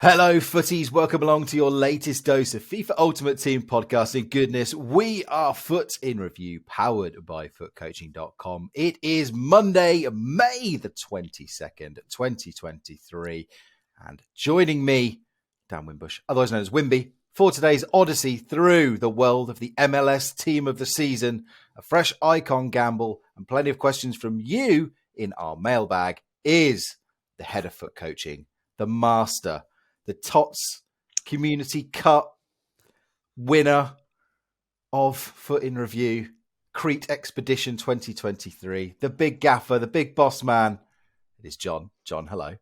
Hello, Futties. Welcome along to your latest dose of FIFA Ultimate Team podcasting goodness. We are Foot in Review, powered by footcoaching.com. It is Monday, May the 22nd, 2023. And joining me, Dan Wimbush, otherwise known as Wimby, for today's odyssey through the world of the MLS Team of the Season, a fresh icon gamble, and plenty of questions from you in our mailbag, is the head of foot coaching, the master, the TOTS Community Cup winner of Foot in Review, Crete Expedition 2023, the big gaffer, the big boss man. It is John. John, hello.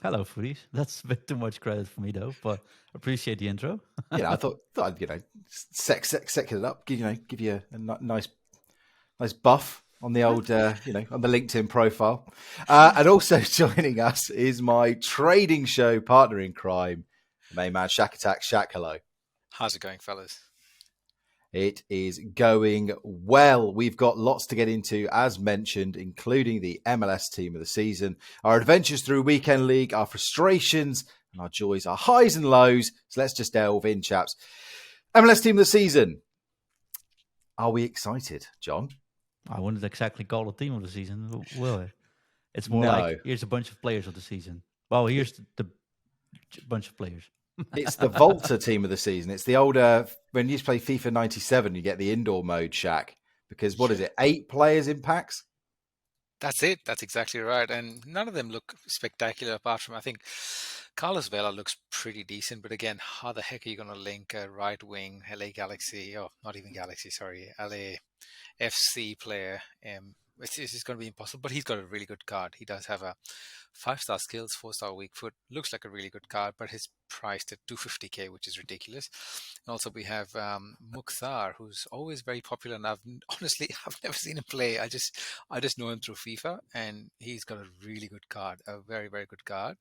Hello, Futties. That's a bit too much credit for me, though, but appreciate the intro. I thought I'd, second it up, give you a nice buff on the old, on the LinkedIn profile. And also joining us is my trading show partner in crime, main man, Shaq Attack. Shaq, hello. How's it going, fellas? It is going well. We've got lots to get into, as mentioned, including the MLS Team of the Season, our adventures through Weekend League, our frustrations and our joys, our highs and lows. So let's just delve in, chaps. MLS Team of the Season. Are we excited, John? I wouldn't exactly call it Team of the Season, will it? It's more like, here's a bunch of players of the season. Well, here's the bunch of players. It's the Volta Team of the Season. It's the older, when you used to play FIFA 97, you get the indoor mode, Shaq. Because what is it, 8 players in packs? That's it. That's exactly right. And none of them look spectacular apart from, I think, Carlos Vela looks pretty decent. But again, how the heck are you going to link a right wing LA Galaxy, not even Galaxy, sorry, LA FC player? It's just going to be impossible. But he's got a really good card. He does have a 5-star skills, 4-star weak foot. Looks like a really good card, but he's priced at $250K, which is ridiculous. And also we have Mukhtar, who's always very popular. And I've never seen him play. I just know him through FIFA, and he's got a really good card, a very, very good card.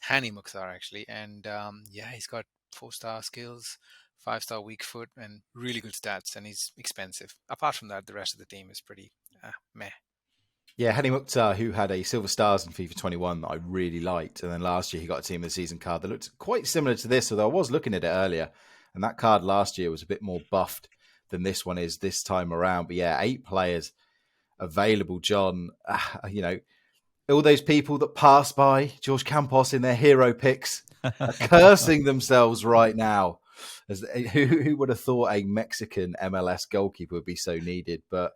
Hani Mukhtar, actually. And he's got 4-star skills, 5-star weak foot, and really good stats, and he's expensive. Apart from that, the rest of the team is pretty meh. Yeah, Hani Mukhtar, who had a Silver Stars in FIFA 21 that I really liked. And then last year he got a Team of the Season card that looked quite similar to this, although I was looking at it earlier. And that card last year was a bit more buffed than this one is this time around. But yeah, 8 players available, John. All those people that pass by George Campos in their hero picks are cursing themselves right now. Who would have thought a Mexican MLS goalkeeper would be so needed? But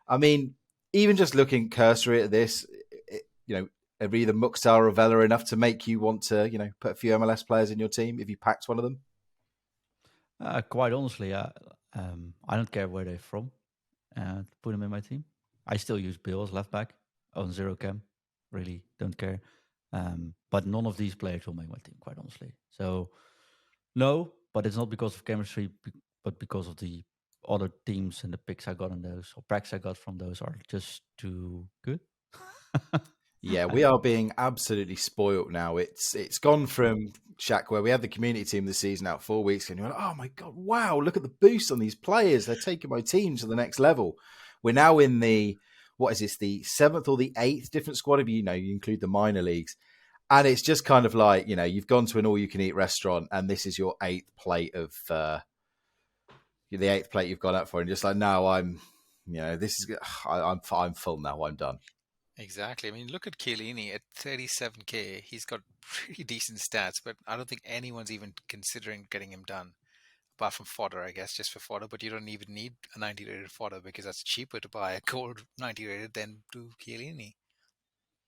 I mean, even just looking cursory at this, are either Mukhtar or Vela enough to make you want to, put a few MLS players in your team if you packed one of them? Quite honestly, I don't care where they're from. Put them in my team. I still use Bill as left back on 0 cam. Really don't care. But none of these players will make my team, quite honestly. So, no, but it's not because of chemistry, but because of the other teams and the picks I got on those, or packs I got from those, are just too good. Yeah, we are being absolutely spoiled now. It's gone from, Shaq, where we had the community team this season out 4 weeks, and you're like, oh my God, wow, look at the boost on these players. They're taking my team to the next level. We're now in the 7th or the 8th different squad if you include the minor leagues. And it's just kind of like, you've gone to an all-you-can-eat restaurant, and this is your 8th plate of the 8th plate you've gone up for, and just like, no, I'm full now. I'm done. Exactly. I mean, look at Chiellini at 37K. He's got pretty decent stats, but I don't think anyone's even considering getting him done. Apart from fodder, I guess, just for fodder. But you don't even need a 90-rated fodder because that's cheaper to buy a gold 90-rated than do Chiellini.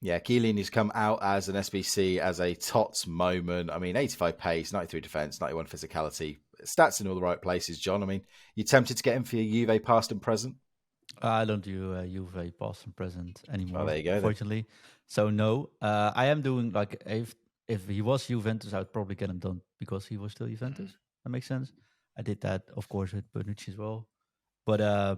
Yeah, Chiellini's come out as an SBC as a TOTS moment. I mean, 85 pace, 93 defense, 91 physicality. Stats in all the right places, John. I mean, you tempted to get him for your Juve past and present? I don't do Juve past and present anymore, there you go, unfortunately. So no, I am doing, like, if he was Juventus, I would probably get him done because he was still Juventus. That makes sense. I did that, of course, with Bonucci as well. But I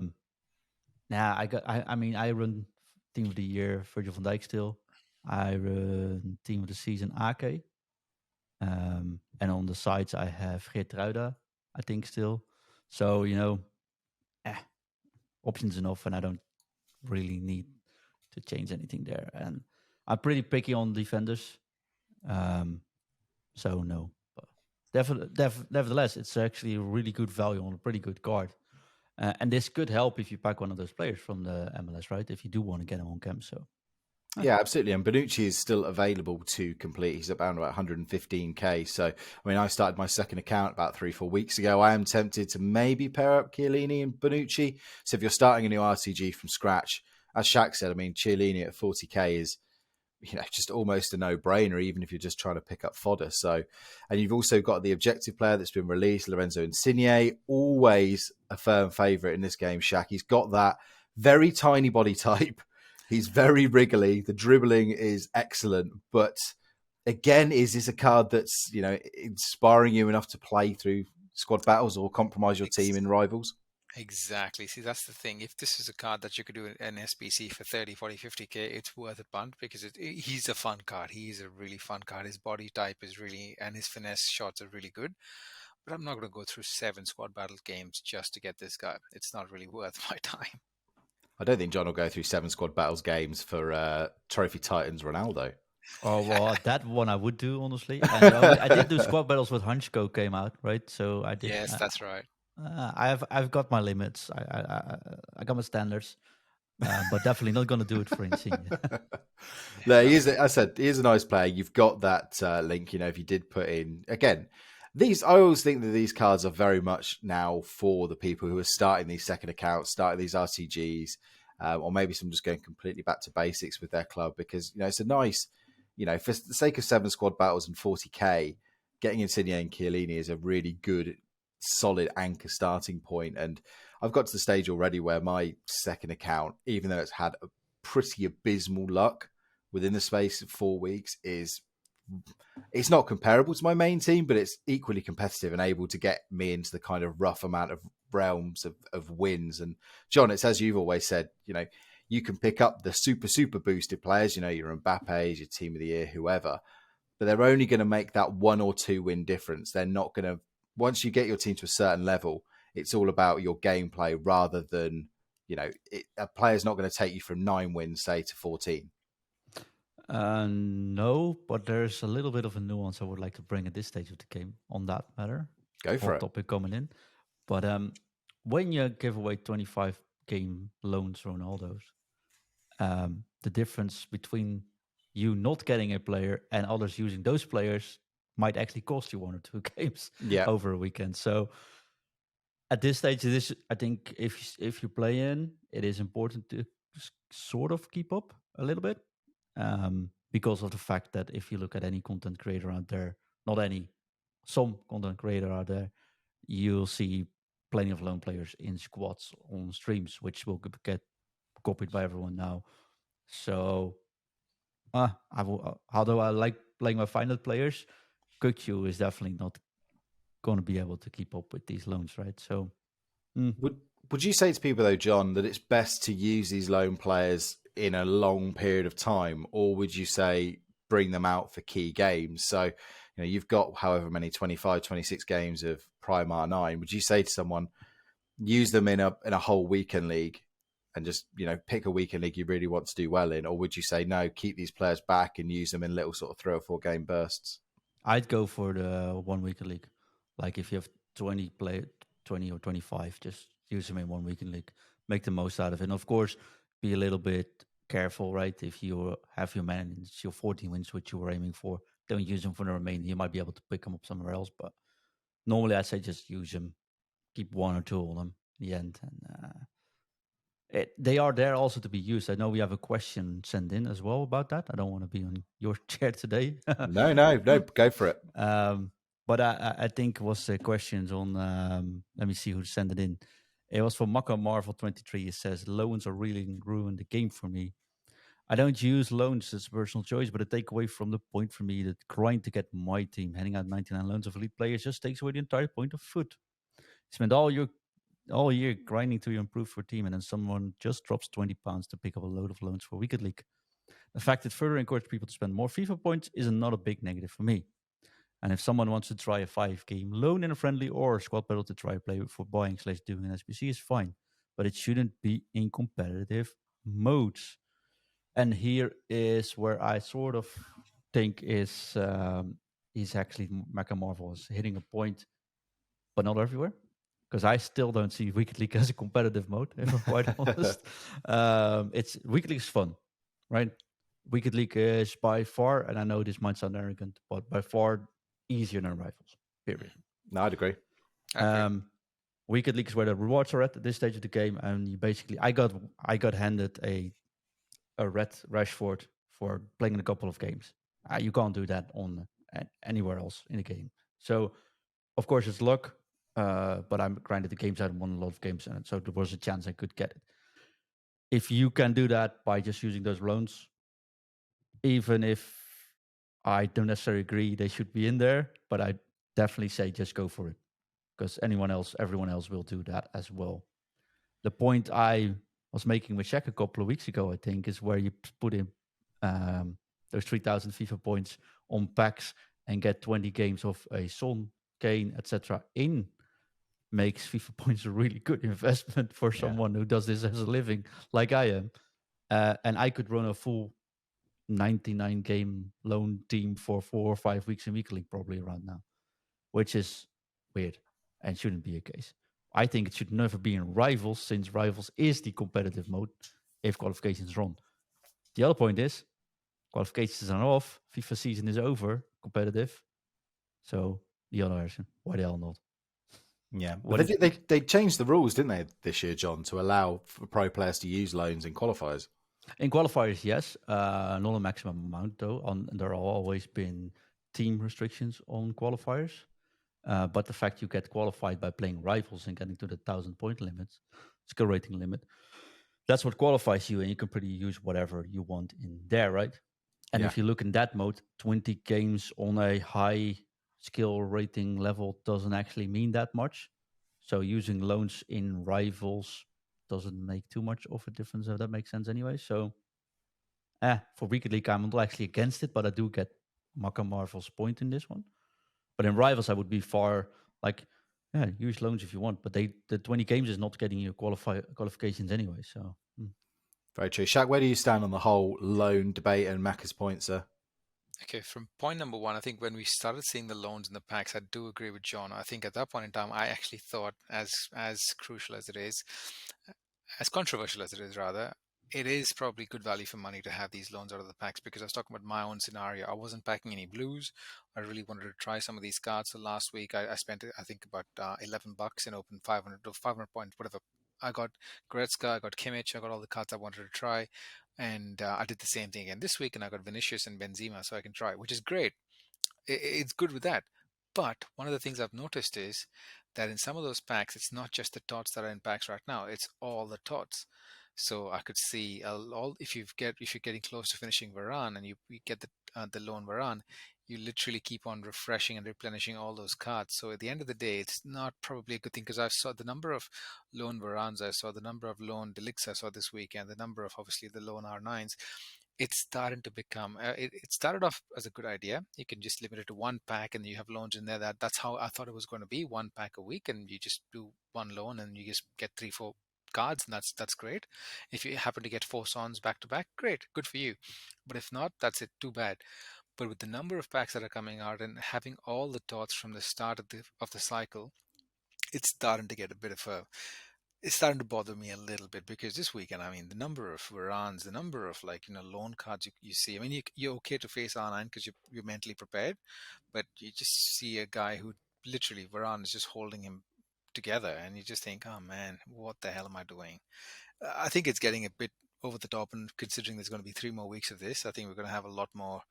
run Team of the Year Virgil van Dijk still. I run Team of the Season Ake. And on the sides, I have Geertruida, I think, still. So, options enough, and I don't really need to change anything there. And I'm pretty picky on defenders. So no. But nevertheless, it's actually a really good value on a pretty good card. And this could help if you pack one of those players from the MLS, right? If you do want to get him on camp. So Yeah, absolutely. And Bonucci is still available to complete. He's around about 115k. So, I mean, I started my second account about 3-4 weeks ago. I am tempted to maybe pair up Chiellini and Bonucci. So, if you're starting a new RCG from scratch, as Shaq said, I mean, Chiellini at 40k is, just almost a no-brainer, even if you're just trying to pick up fodder. So, and you've also got the objective player that's been released, Lorenzo Insigne, always a firm favourite in this game, Shaq. He's got that very tiny body type. He's very wriggly. The dribbling is excellent. But again, is this a card that's, inspiring you enough to play through squad battles or compromise your team in rivals? Exactly. See, that's the thing. If this is a card that you could do an SBC for 30, 40, 50k, it's worth a punt because he's a fun card. He's a really fun card. His body type is really, and his finesse shots are really good. But I'm not going to go through 7 squad battle games just to get this guy. It's not really worth my time. I don't think John will go through 7 squad battles games for Trophy Titans Ronaldo. Oh, well, that one I would do, honestly. And I did do squad battles with Hunchko came out, right? So I did. Yes, that's right. I've got my limits. I got my standards, but definitely not going to do it for Insigne. No, he is a nice player. You've got that link, if you did put in, again, I always think that these cards are very much now for the people who are starting these second accounts, starting these RCGs, or maybe some just going completely back to basics with their club because, it's a nice, for the sake of 7 squad battles and 40k, getting Insigne and Chiellini is a really good, solid anchor starting point. And I've got to the stage already where my second account, even though it's had a pretty abysmal luck within the space of 4 weeks, it's not comparable to my main team, but it's equally competitive and able to get me into the kind of rough amount of realms of wins. And John, it's as you've always said, you can pick up the super boosted players, your Mbappe's, your team of the year, whoever, but they're only going to make that 1 or 2 win difference. They're not going to, once you get your team to a certain level, it's all about your gameplay rather than, a player's not going to take you from 9 wins, say, to 14. No, but there's a little bit of a nuance I would like to bring at this stage of the game on that matter. Go for it. Topic coming in. But when you give away 25 game loans Ronaldo's, the difference between you not getting a player and others using those players might actually cost you 1 or 2 games over a weekend. So at this stage, I think if you play in, it is important to sort of keep up a little bit. Because of the fact that if you look at any content creator out there, some content creator out there, you'll see plenty of lone players in squads on streams, which will get copied by everyone now. So, although I like playing my final players, Kukyu is definitely not going to be able to keep up with these loans, right? So, would you say to people though, John, that it's best to use these lone players in a long period of time, or would you say bring them out for key games? So, you've got however many 25, 26 games of Prime R9. Would you say to someone, use them in a whole weekend league and just, pick a weekend league you really want to do well in? Or would you say, no, keep these players back and use them in little sort of 3 or 4 game bursts? I'd go for the 1 weekend league. Like if you have 20 or 25, just use them in 1 weekend league. Make the most out of it. And of course, be a little bit careful, right? If you have your man and it's your 14 wins, which you were aiming for, don't use them for the remainder. You might be able to pick them up somewhere else. But normally I'd say just use them. Keep 1 or 2 on them in the end. And they are there also to be used. I know we have a question sent in as well about that. I don't want to be on your chair today. No, go for it. But I think it was questions on, let me see who sent it in. It was from Maka Marvel 23. It says, loans are really ruined the game for me. I don't use loans as a personal choice, but a takeaway from the point for me that grind to get my team, handing out 99 loans of elite players just takes away the entire point of foot. You spend all year grinding to improve your team, and then someone just drops £20 to pick up a load of loans for Weekend League. The fact that further encourages people to spend more FIFA points is not a big negative for me. And if someone wants to try a 5-game loan in a friendly or squad battle to try play for buying/doing an SBC is fine, but it shouldn't be in competitive modes. And here is where I sort of think is he's actually Mecha Marvel is hitting a point, but not everywhere. Because I still don't see Weekend League as a competitive mode, if I'm quite honest. It's Weekend League is fun, right? Weekend League is by far, and I know this might sound arrogant, but by far easier than Rivals. Period. No, I'd agree. Weekend League is where the rewards are at this stage of the game, and you basically, I got handed a red Rashford for playing in a couple of games. You can't do that on anywhere else in the game. So, of course, it's luck. But I'm granted the games I won a lot of games, and so there was a chance I could get it. If you can do that by just using those loans, even if I don't necessarily agree they should be in there, but I definitely say just go for it, because everyone else will do that as well. The point I was making with Shaq a couple of weeks ago, I think, is where you put in those 3,000 FIFA points on packs and get 20 games of a Son, Kane, etc. in makes FIFA Points a really good investment for someone who does this as a living, like I am. And I could run a full 99 game loan team for 4 or 5 weeks in Weekly probably around now, which is weird and shouldn't be a case. I think it should never be in Rivals, since Rivals is the competitive mode if qualifications are on. The other point is, qualifications are off, FIFA season is over, competitive. So the other version, why the hell not? Yeah, but they changed the rules, didn't they, this year, John, to allow for pro players to use loans in qualifiers? In qualifiers, yes. Not a maximum amount, though. There have always been team restrictions on qualifiers. But the fact you get qualified by playing Rivals and getting to the 1,000-point limit, skill rating limit, that's what qualifies you, and you can pretty use whatever you want in there, right? And if you look in that mode, 20 games on a high skill rating level doesn't actually mean that much. So using loans in Rivals doesn't make too much of a difference, if that makes sense anyway. So for Weekend League, I'm not actually against it, but I do get Mecha Marvel's point in this one. But in Rivals, I would be far use loans if you want, but the 20 games is not getting you qualifications anyway. So very true. Shaq, where do you stand on the whole loan debate and Macca's point, sir? Okay, from point number one, I think when we started seeing the loans in the packs, I do agree with John. I think at that point in time, I actually thought, as crucial as it is, as controversial as it is, rather, it is probably good value for money to have these loans out of the packs, because I was talking about my own scenario. I wasn't packing any blues. I really wanted to try some of these cards. So last week, I spent, I think, about $11 and opened 500 points, whatever. I got Goretzka, I got Kimmich, I got all the cards I wanted to try. And I did the same thing again this week, and I got Vinicius and Benzema, so I can try, which is great. It's good with that. But one of the things I've noticed is that in some of those packs, it's not just the TOTS that are in packs right now; it's all the TOTS. So I could see all if you're getting close to finishing Varane and you get the loan Varane, you literally keep on refreshing and replenishing all those cards. So at the end of the day, it's not probably a good thing, because I saw the number of loan Varanes, I saw the number of loan Delicts I saw this week, and the number of obviously the loan R9s. It's starting to become. It started off as a good idea. You can just limit it to one pack, and you have loans in there. That's how I thought it was going to be: one pack a week, and you just do one loan, and you just get 3-4 cards, and that's great. If you happen to get 4 Sons back to back, great, good for you. But if not, that's it, too bad. But with the number of packs that are coming out and having all the TOTS from the start of the cycle, it's starting to get a bit of a. It's starting to bother me a little bit, because this weekend, I mean, the number of Varanes, the number of loan cards you see. I mean, you're okay to face R9 because you're mentally prepared, but you just see a guy who literally Varane is just holding him together, and you just think, oh man, what the hell am I doing? I think it's getting a bit over the top, and considering there's going to be 3 more weeks of this, I think we're going to have a lot more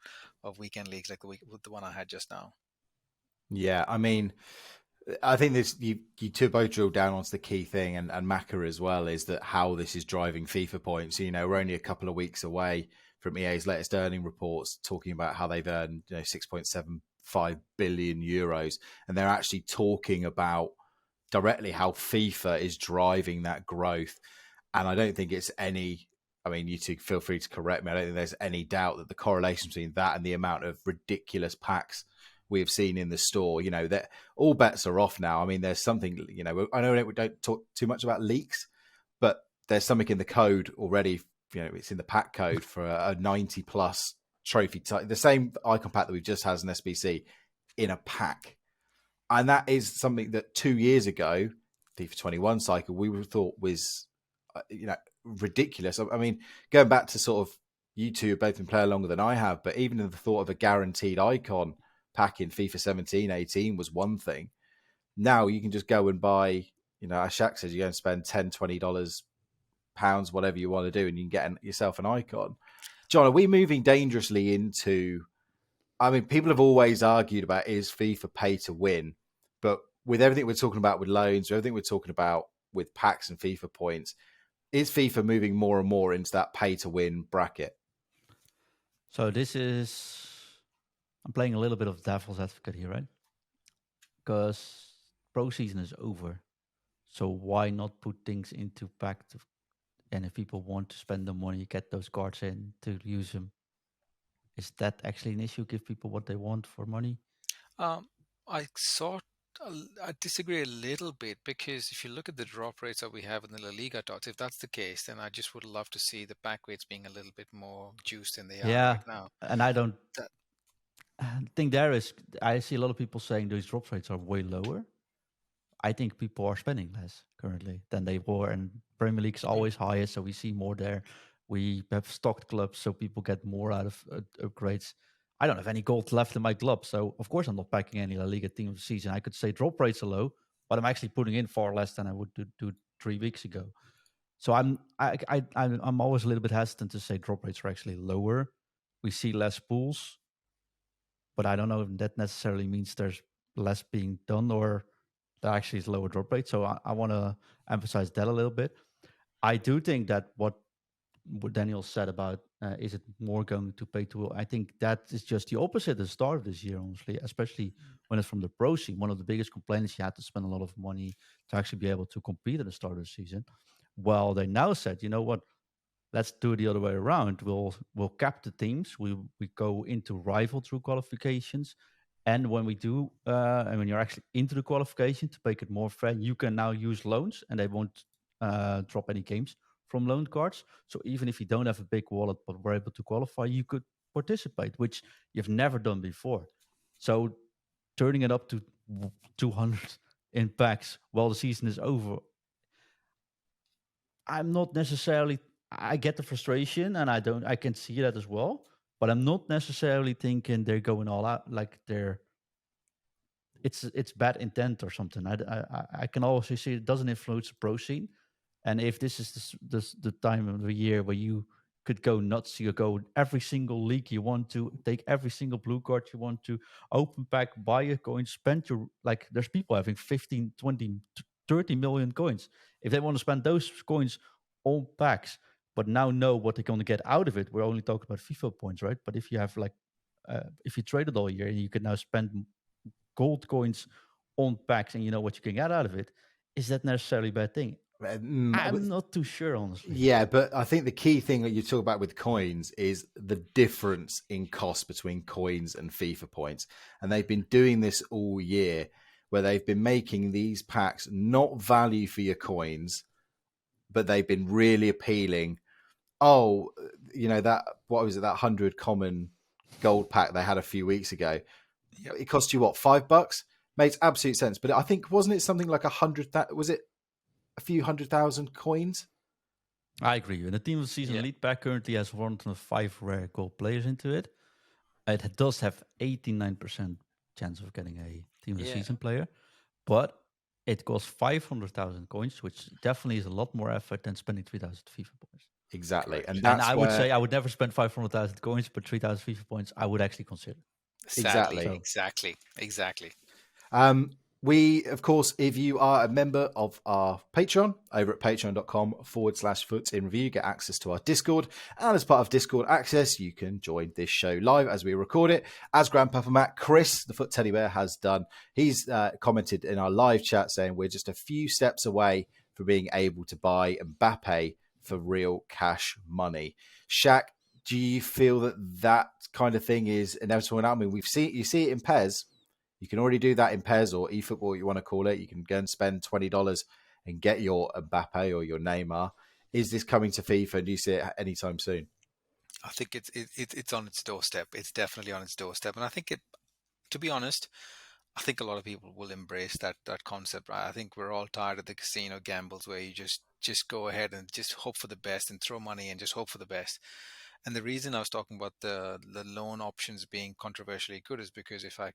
of weekend leagues like the one I had just now. Yeah, I mean, I think this you two both drilled down onto the key thing, and Macca as well, is that how this is driving FIFA points. We're only a couple of weeks away from EA's latest earning reports, talking about how they've earned 6.75 billion euros, and they're actually talking about directly how FIFA is driving that growth. And I don't think it's any. I mean, you two feel free to correct me. I don't think there's any doubt that the correlation between that and the amount of ridiculous packs we have seen in the store, that all bets are off now. I mean, there's something, I know we don't talk too much about leaks, but there's something in the code already, it's in the pack code for a 90 plus trophy type. The same icon pack that we've just had as an SBC in a pack. And that is something that 2 years ago, FIFA 21 cycle, we would have thought was, ridiculous. I mean, going back to sort of, you two have both been playing longer than I have, but even the thought of a guaranteed icon pack in FIFA 17, 18 was one thing. Now you can just go and buy, as Shaq says, you go and spend $10, $20, pounds, whatever you want to do, and you can get yourself an icon. John, are we moving dangerously into, I mean, people have always argued about, is FIFA pay to win? But with everything we're talking about with loans, everything we're talking about with packs and FIFA points, is FIFA moving more and more into that pay to win bracket? So I'm playing a little bit of devil's advocate here, right? Because pro season is over. So why not put things into pack? And if people want to spend the money, get those cards in to use them. Is that actually an issue? Give people what they want for money? I disagree a little bit, because if you look at the drop rates that we have in the La Liga TOTS, if that's the case, then I just would love to see the back weights being a little bit more juiced than they are right now. And I don't think I see a lot of people saying those drop rates are way lower. I think people are spending less currently than they were, and Premier League's always higher, so we see more there. We have stocked clubs, so people get more out of upgrades. I don't have any gold left in my club, so of course I'm not packing any La Liga team of the season. I could say drop rates are low, but I'm actually putting in far less than I would do 3 weeks ago. So I'm always a little bit hesitant to say drop rates are actually lower. We see less pools, but I don't know if that necessarily means there's less being done or there actually is lower drop rate. So I want to emphasize that a little bit. I do think that what Daniel said about is it more going to pay to, I think that is just the opposite at the start of this year, honestly, especially when it's from the pro scene. One of the biggest complaints, you had to spend a lot of money to actually be able to compete at the start of the season. Well, they now said, you know what, let's do it the other way around. We'll cap the teams. We go into rival through qualifications. And when we do, and when you're actually into the qualification, to make it more fair, you can now use loans, and they won't drop any games from loan cards. So even if you don't have a big wallet but were able to qualify, you could participate, which you've never done before. So turning it up to 200 in packs while the season is over, I'm not necessarily. I get the frustration, and I can see that as well. But I'm not necessarily thinking they're going all out, like it's bad intent or something. I can also see it doesn't influence the pro scene. And if this is the time of the year where you could go nuts, you go every single league you want to, take every single blue card you want to, open pack, buy a coin, spend your, like, there's people having 15, 20, 30 million coins. If they want to spend those coins on packs, but now know what they're going to get out of it, we're only talking about FIFA points, right? But if you have if you traded all year, you can now spend gold coins on packs and you know what you can get out of it, is that necessarily a bad thing? I'm not too sure, honestly. Yeah, but I think the key thing that you talk about with coins is the difference in cost between coins and FIFA points. And they've been doing this all year, where they've been making these packs not value for your coins, but they've been really appealing. Oh, that, what was it, that 100 common gold pack they had a few weeks ago? Yep. It cost you what, $5? Makes absolute sense. But I think, wasn't it something like 100? Was it a few 100,000 coins? I agree. And the team of the season lead pack currently has 105 rare gold players into it. It does have 89% chance of getting a team of the season player, but it costs 500,000 coins, which definitely is a lot more effort than spending 3,000 FIFA points. Exactly. And I would say I would never spend 500,000 coins, but 3,000 FIFA points I would actually consider. Sadly, exactly. We, of course, if you are a member of our Patreon, over at patreon.com/Futts in Review, get access to our Discord. And as part of Discord access, you can join this show live as we record it. As Grandpapa Matt, Chris, the Foot Teddy Bear, has done. He's commented in our live chat saying we're just a few steps away from being able to buy Mbappe for real cash money. Shaq, do you feel that kind of thing is inevitable now? I mean, you see it in PES. You can already do that in PES or eFootball, you want to call it. You can go and spend $20 and get your Mbappe or your Neymar. Is this coming to FIFA? Do you see it anytime soon? I think it's on its doorstep. It's definitely on its doorstep. And I think to be honest, I think a lot of people will embrace that concept. Right? I think we're all tired of the casino gambles where you just go ahead and just hope for the best and throw money and just hope for the best. And the reason I was talking about the loan options being controversially good is because if I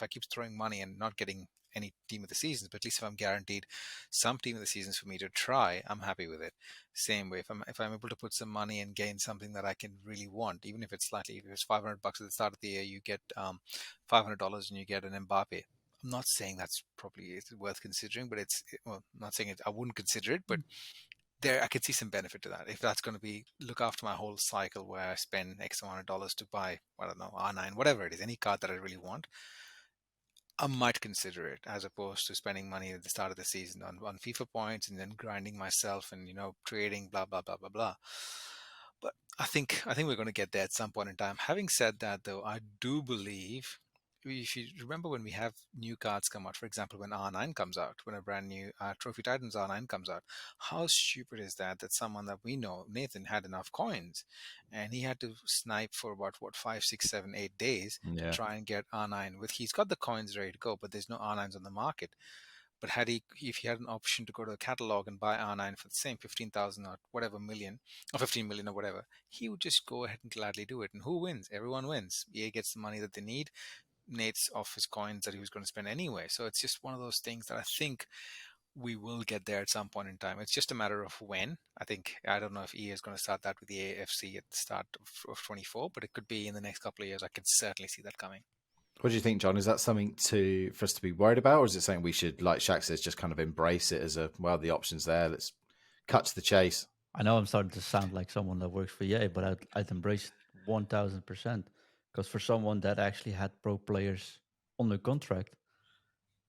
keep throwing money and not getting any team of the seasons, but at least if I'm guaranteed some team of the seasons for me to try, I'm happy with it. Same way, if I'm able to put some money and gain something that I can really want, even if it's slightly, if it's $500 at the start of the year, you get $500 and you get an Mbappe. I'm not saying that's probably worth considering, but well, not saying it. I wouldn't consider it, but there I could see some benefit to that. If that's going to be look after my whole cycle where I spend X amount of dollars to buy, I don't know, R9, whatever it is, any card that I really want, I might consider it as opposed to spending money at the start of the season on FIFA points and then grinding myself and trading blah blah blah blah blah. But I think we're going to get there at some point in time. Having said that, though, I do believe if you remember when we have new cards come out, for example, when R9 comes out, when a brand new Trophy Titans R9 comes out, how stupid is that? That someone that we know, Nathan, had enough coins, and he had to snipe for about 5, 6, 7, 8 days to Yeah. try and get R9. He's got the coins ready to go, but there's no R9s on the market. But if he had an option to go to the catalog and buy R9 for the same 15,000 or whatever million, or 15 million or whatever, he would just go ahead and gladly do it. And who wins? Everyone wins. EA gets the money that they need. Nate's off his coins that he was going to spend anyway. So it's just one of those things that I think we will get there at some point in time. It's just a matter of when. I don't know if EA is going to start that with the AFC at the start of 24, but it could be in the next couple of years. I could certainly see that coming. What do you think, John? Is that something for us to be worried about, or is it something we should, like Shaq says, just kind of embrace it as the options there? Let's cut to the chase. I know I'm starting to sound like someone that works for EA, but I'd embrace 1000%. Because for someone that actually had pro players on the contract,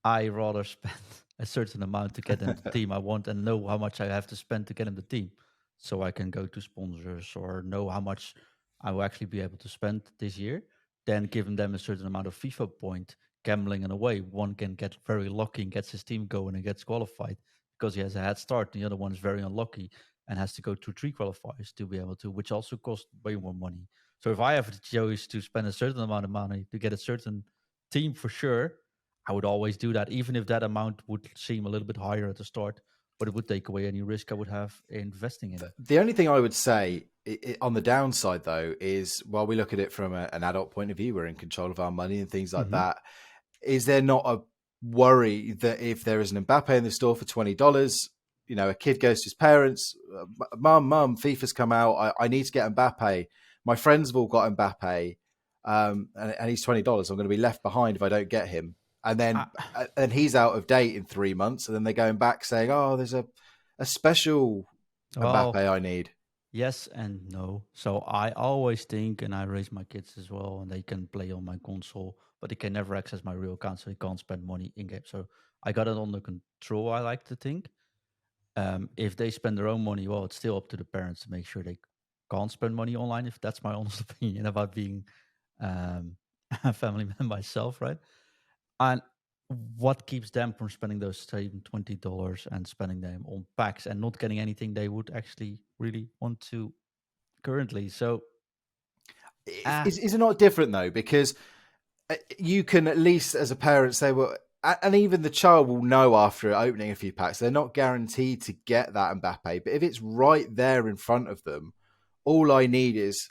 I rather spend a certain amount to get them the team I want and know how much I have to spend to get them the team. So I can go to sponsors or know how much I will actually be able to spend this year. Then giving them a certain amount of FIFA point, gambling in a way. One can get very lucky and gets his team going and gets qualified because he has a head start. The other one is very unlucky and has to go through 3 qualifiers to be able to, which also costs way more money. So if I have the choice to spend a certain amount of money to get a certain team for sure, I would always do that, even if that amount would seem a little bit higher at the start, but it would take away any risk I would have investing in it. The only thing I would say on the downside, though, is while we look at it from an adult point of view, we're in control of our money and things like that. Is there not a worry that if there is an Mbappe in the store for $20, a kid goes to his parents, Mum, FIFA's come out. I need to get Mbappe. My friends have all got Mbappe, and he's $20. I'm going to be left behind if I don't get him. And then and he's out of date in 3 months, and then they're going back saying, "Oh, there's a special Mbappe I need." Yes and no. So I always think, and I raise my kids as well, and they can play on my console, but they can never access my real account, so they can't spend money in game. So I got it under control, I like to think. If they spend their own money, well, it's still up to the parents to make sure they can't spend money online, if that's my honest opinion about being a family man myself, right? And what keeps them from spending those same $20 and spending them on packs and not getting anything they would actually really want to currently? So Is it not different though? Because you can at least, as a parent, say, well, and even the child will know after opening a few packs, they're not guaranteed to get that Mbappe. But if it's right there in front of them, all I need is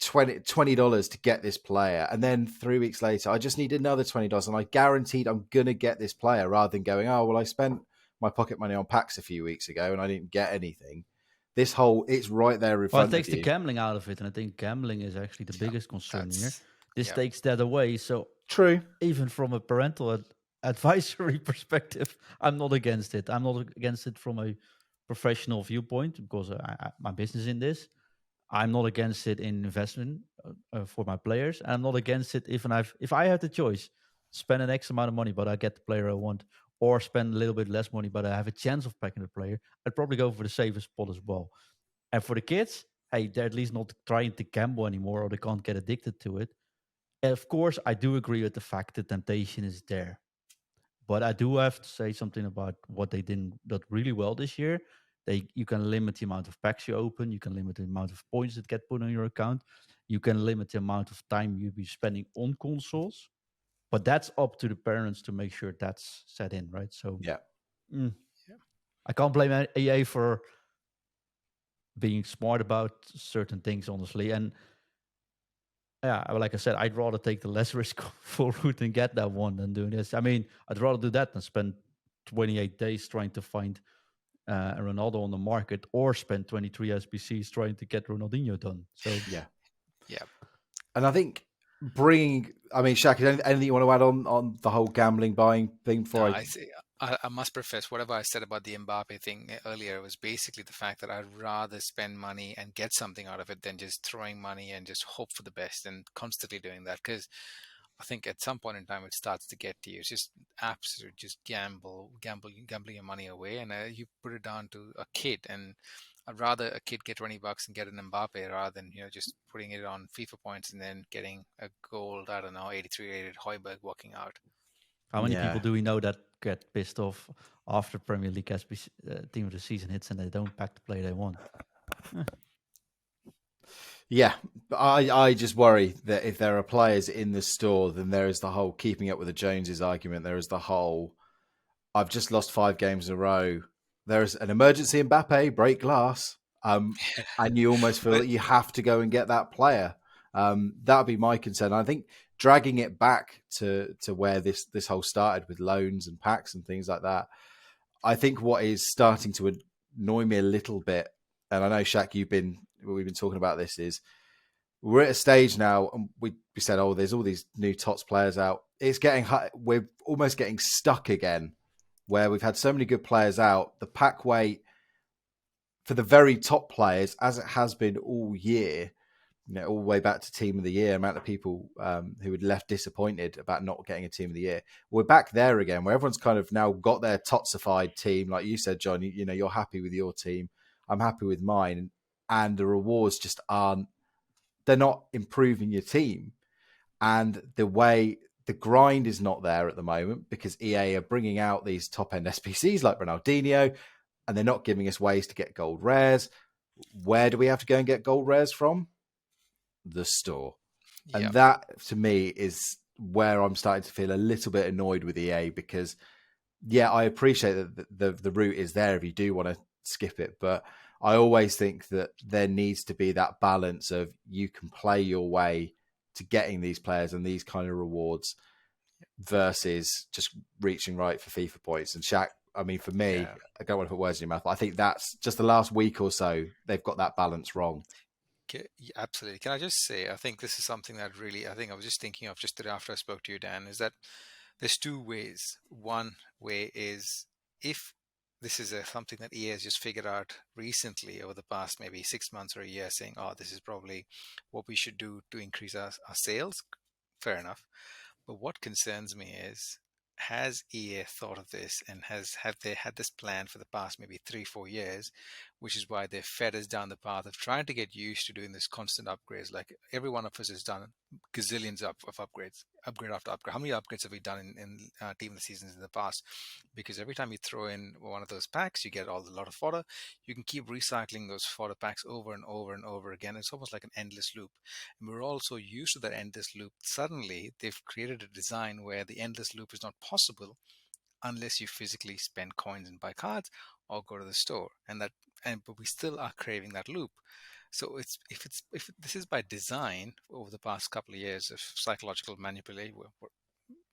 $20 to get this player, and then 3 weeks later I just need another $20 and I guaranteed I'm gonna get this player, rather than going, oh well, I spent my pocket money on packs a few weeks ago and I didn't get anything. It's right there in front of you. It takes the gambling out of it, and I think gambling is actually the biggest concern here. This takes that away. So true, even from a parental advisory perspective, I'm not against it. I'm not against it from a professional viewpoint because my business in this. I'm not against it in investment for my players. And I'm not against it if I have the choice, spend an X amount of money, but I get the player I want, or spend a little bit less money, but I have a chance of packing the player, I'd probably go for the safest spot as well. And for the kids, hey, they're at least not trying to gamble anymore, or they can't get addicted to it. And of course, I do agree with the fact that temptation is there. But I do have to say something about what they did really well this year. You can limit the amount of packs you open. You can limit the amount of points that get put on your account. You can limit the amount of time you'll be spending on consoles. But that's up to the parents to make sure that's set in, right? So Yeah. I can't blame EA for being smart about certain things, honestly. And yeah, like I said, I'd rather take the less riskful route and get that one than doing this. I mean, I'd rather do that than spend 28 days trying to find a Ronaldo on the market, or spend 23 SBCs trying to get Ronaldinho done. So Yeah. Yeah. And I think Shaq, is anything you want to add on the whole gambling buying thing before No, I must profess, whatever I said about the Mbappe thing earlier was basically the fact that I'd rather spend money and get something out of it than just throwing money and just hope for the best and constantly doing that. Because I think at some point in time it starts to get to you. It's just absolute, just gambling your money away, and you put it down to a kid. And I'd rather a kid get $20 and get an Mbappe rather than just putting it on FIFA points and then getting a gold, I don't know, 83 rated Hoiberg walking out. how many people do we know that get pissed off after Premier League SBC, team of the season hits and they don't pack the play they want? Yeah, I just worry that if there are players in the store, then there is the whole keeping up with the Joneses argument. There is the whole, I've just lost 5 games in a row. There's an emergency Mbappe, break glass. And you almost feel that you have to go and get that player. That would be my concern. I think dragging it back to where this whole started with loans and packs and things like that, I think what is starting to annoy me a little bit, and I know, Shaq, we've been talking about this, is we're at a stage now, and we said, oh, there's all these new TOTS players out. It's getting we're almost getting stuck again, where we've had so many good players out. The pack weight for the very top players, as it has been all year, all the way back to Team of the Year, amount of people who had left disappointed about not getting a Team of the Year. We're back there again, where everyone's kind of now got their TOTSified team. Like you said, John, you're happy with your team. I'm happy with mine. And the rewards just they're not improving your team. And the grind is not there at the moment because EA are bringing out these top-end SPCs like Ronaldinho, and they're not giving us ways to get gold rares. Where do we have to go and get gold rares from? The store. Yep. And that, to me, is where I'm starting to feel a little bit annoyed with EA because, yeah, I appreciate that the route is there if you do want to skip it, but I always think that there needs to be that balance of you can play your way to getting these players and these kind of rewards versus just reaching right for FIFA points. And Shaq, I mean, for me, I don't want to put words in your mouth, but I think that's just the last week or so, they've got that balance wrong. Absolutely. Can I just say, I think this is something that really, I think I was just thinking of just after I spoke to you, Dan, is that there's 2 ways. One way is if this is something that EA has just figured out recently over the past maybe 6 months or a year, saying, oh, this is probably what we should do to increase our sales. Fair enough. But what concerns me is, has EA thought of this and have they had this plan for the past maybe 3-4 years, which is why they've fed us down the path of trying to get used to doing this constant upgrades. Like every one of us has done gazillions of upgrades, upgrade after upgrade. How many upgrades have we done in Team of the Seasons in the past? Because every time you throw in one of those packs, you get a lot of fodder. You can keep recycling those fodder packs over and over and over again. It's almost like an endless loop. And we're all so used to that endless loop. Suddenly, they've created a design where the endless loop is not possible unless you physically spend coins and buy cards or go to the store. But we still are craving that loop. So if this is by design over the past couple of years of psychological manipulation,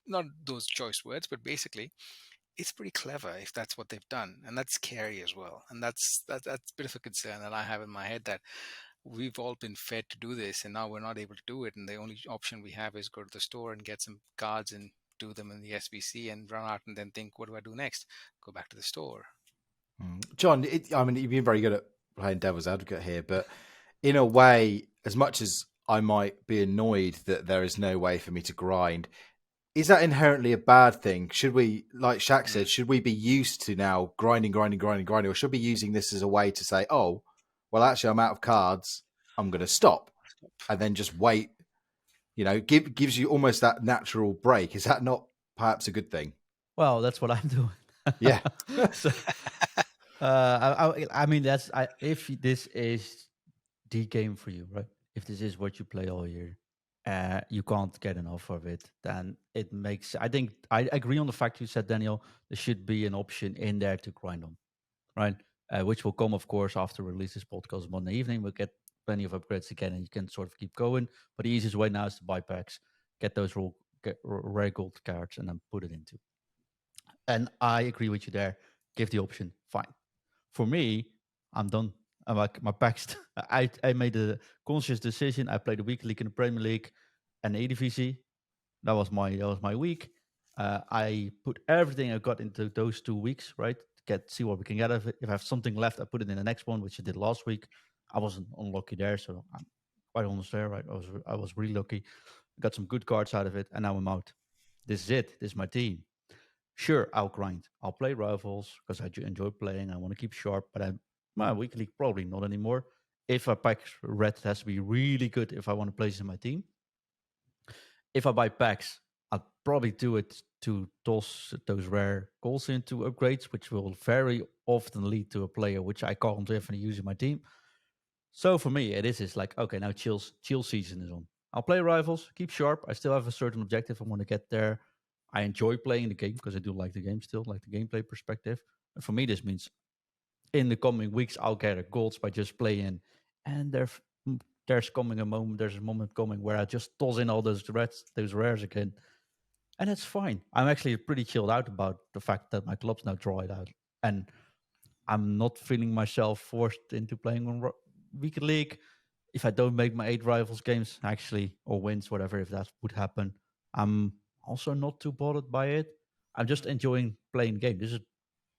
not those choice words, but basically it's pretty clever if that's what they've done, and that's scary as well. And that's a bit of a concern that I have in my head, that we've all been fed to do this and now we're not able to do it, and the only option we have is go to the store and get some cards and do them in the SBC and run out and then think, what do I do next? Go back to the store. John, you've been very good at playing devil's advocate here, but in a way, as much as I might be annoyed that there is no way for me to grind, is that inherently a bad thing? Should we, like Shaq said, should we be used to now grinding, or should we be using this as a way to say, oh, well, actually, I'm out of cards, I'm going to stop, and then just wait? Gives you almost that natural break. Is that not perhaps a good thing? Well, that's what I'm doing. Yeah. So, I mean, if this is the game for you, right? If this is what you play all year, you can't get enough of it. Then it makes. I think I agree on the fact you said, Daniel. There should be an option in there to grind on, right? Which will come, of course, after we release this podcast Monday evening. We'll get plenty of upgrades again, and you can sort of keep going. But the easiest way now is to buy packs, get those rare gold cards, and then put it into. And I agree with you there. Give the option, fine. For me, I'm done. I'm like my packs. I made a conscious decision. I played the weekly league in the Premier League and the ADVC. That was my week. I put everything I got into those 2 weeks, right? See what we can get of it. If I have something left, I put it in the next one, which I did last week. I wasn't unlucky there, so I'm quite honest there, right? I was really lucky. Got some good cards out of it, and now I'm out. This is it. This is my team. Sure, I'll grind. I'll play rivals because I enjoy playing. I want to keep sharp, but my weekly probably not anymore. If I pack red, it has to be really good if I want to place in my team. If I buy packs, I'll probably do it to toss those rare goals into upgrades, which will very often lead to a player which I can't definitely use in my team. So for me, it is like, okay, now chill season is on. I'll play rivals, keep sharp. I still have a certain objective I want to get there. I enjoy playing the game because I do like the game still, like the gameplay perspective. And for me, this means in the coming weeks, I'll gather golds by just playing. And there's a moment coming where I just toss in all those rares again. And that's fine. I'm actually pretty chilled out about the fact that my club's now dried out. And I'm not feeling myself forced into playing on weekly league. If I don't make my 8 rivals games, actually, or wins, whatever, if that would happen, I'm also not too bothered by it. I'm just enjoying playing the game. This is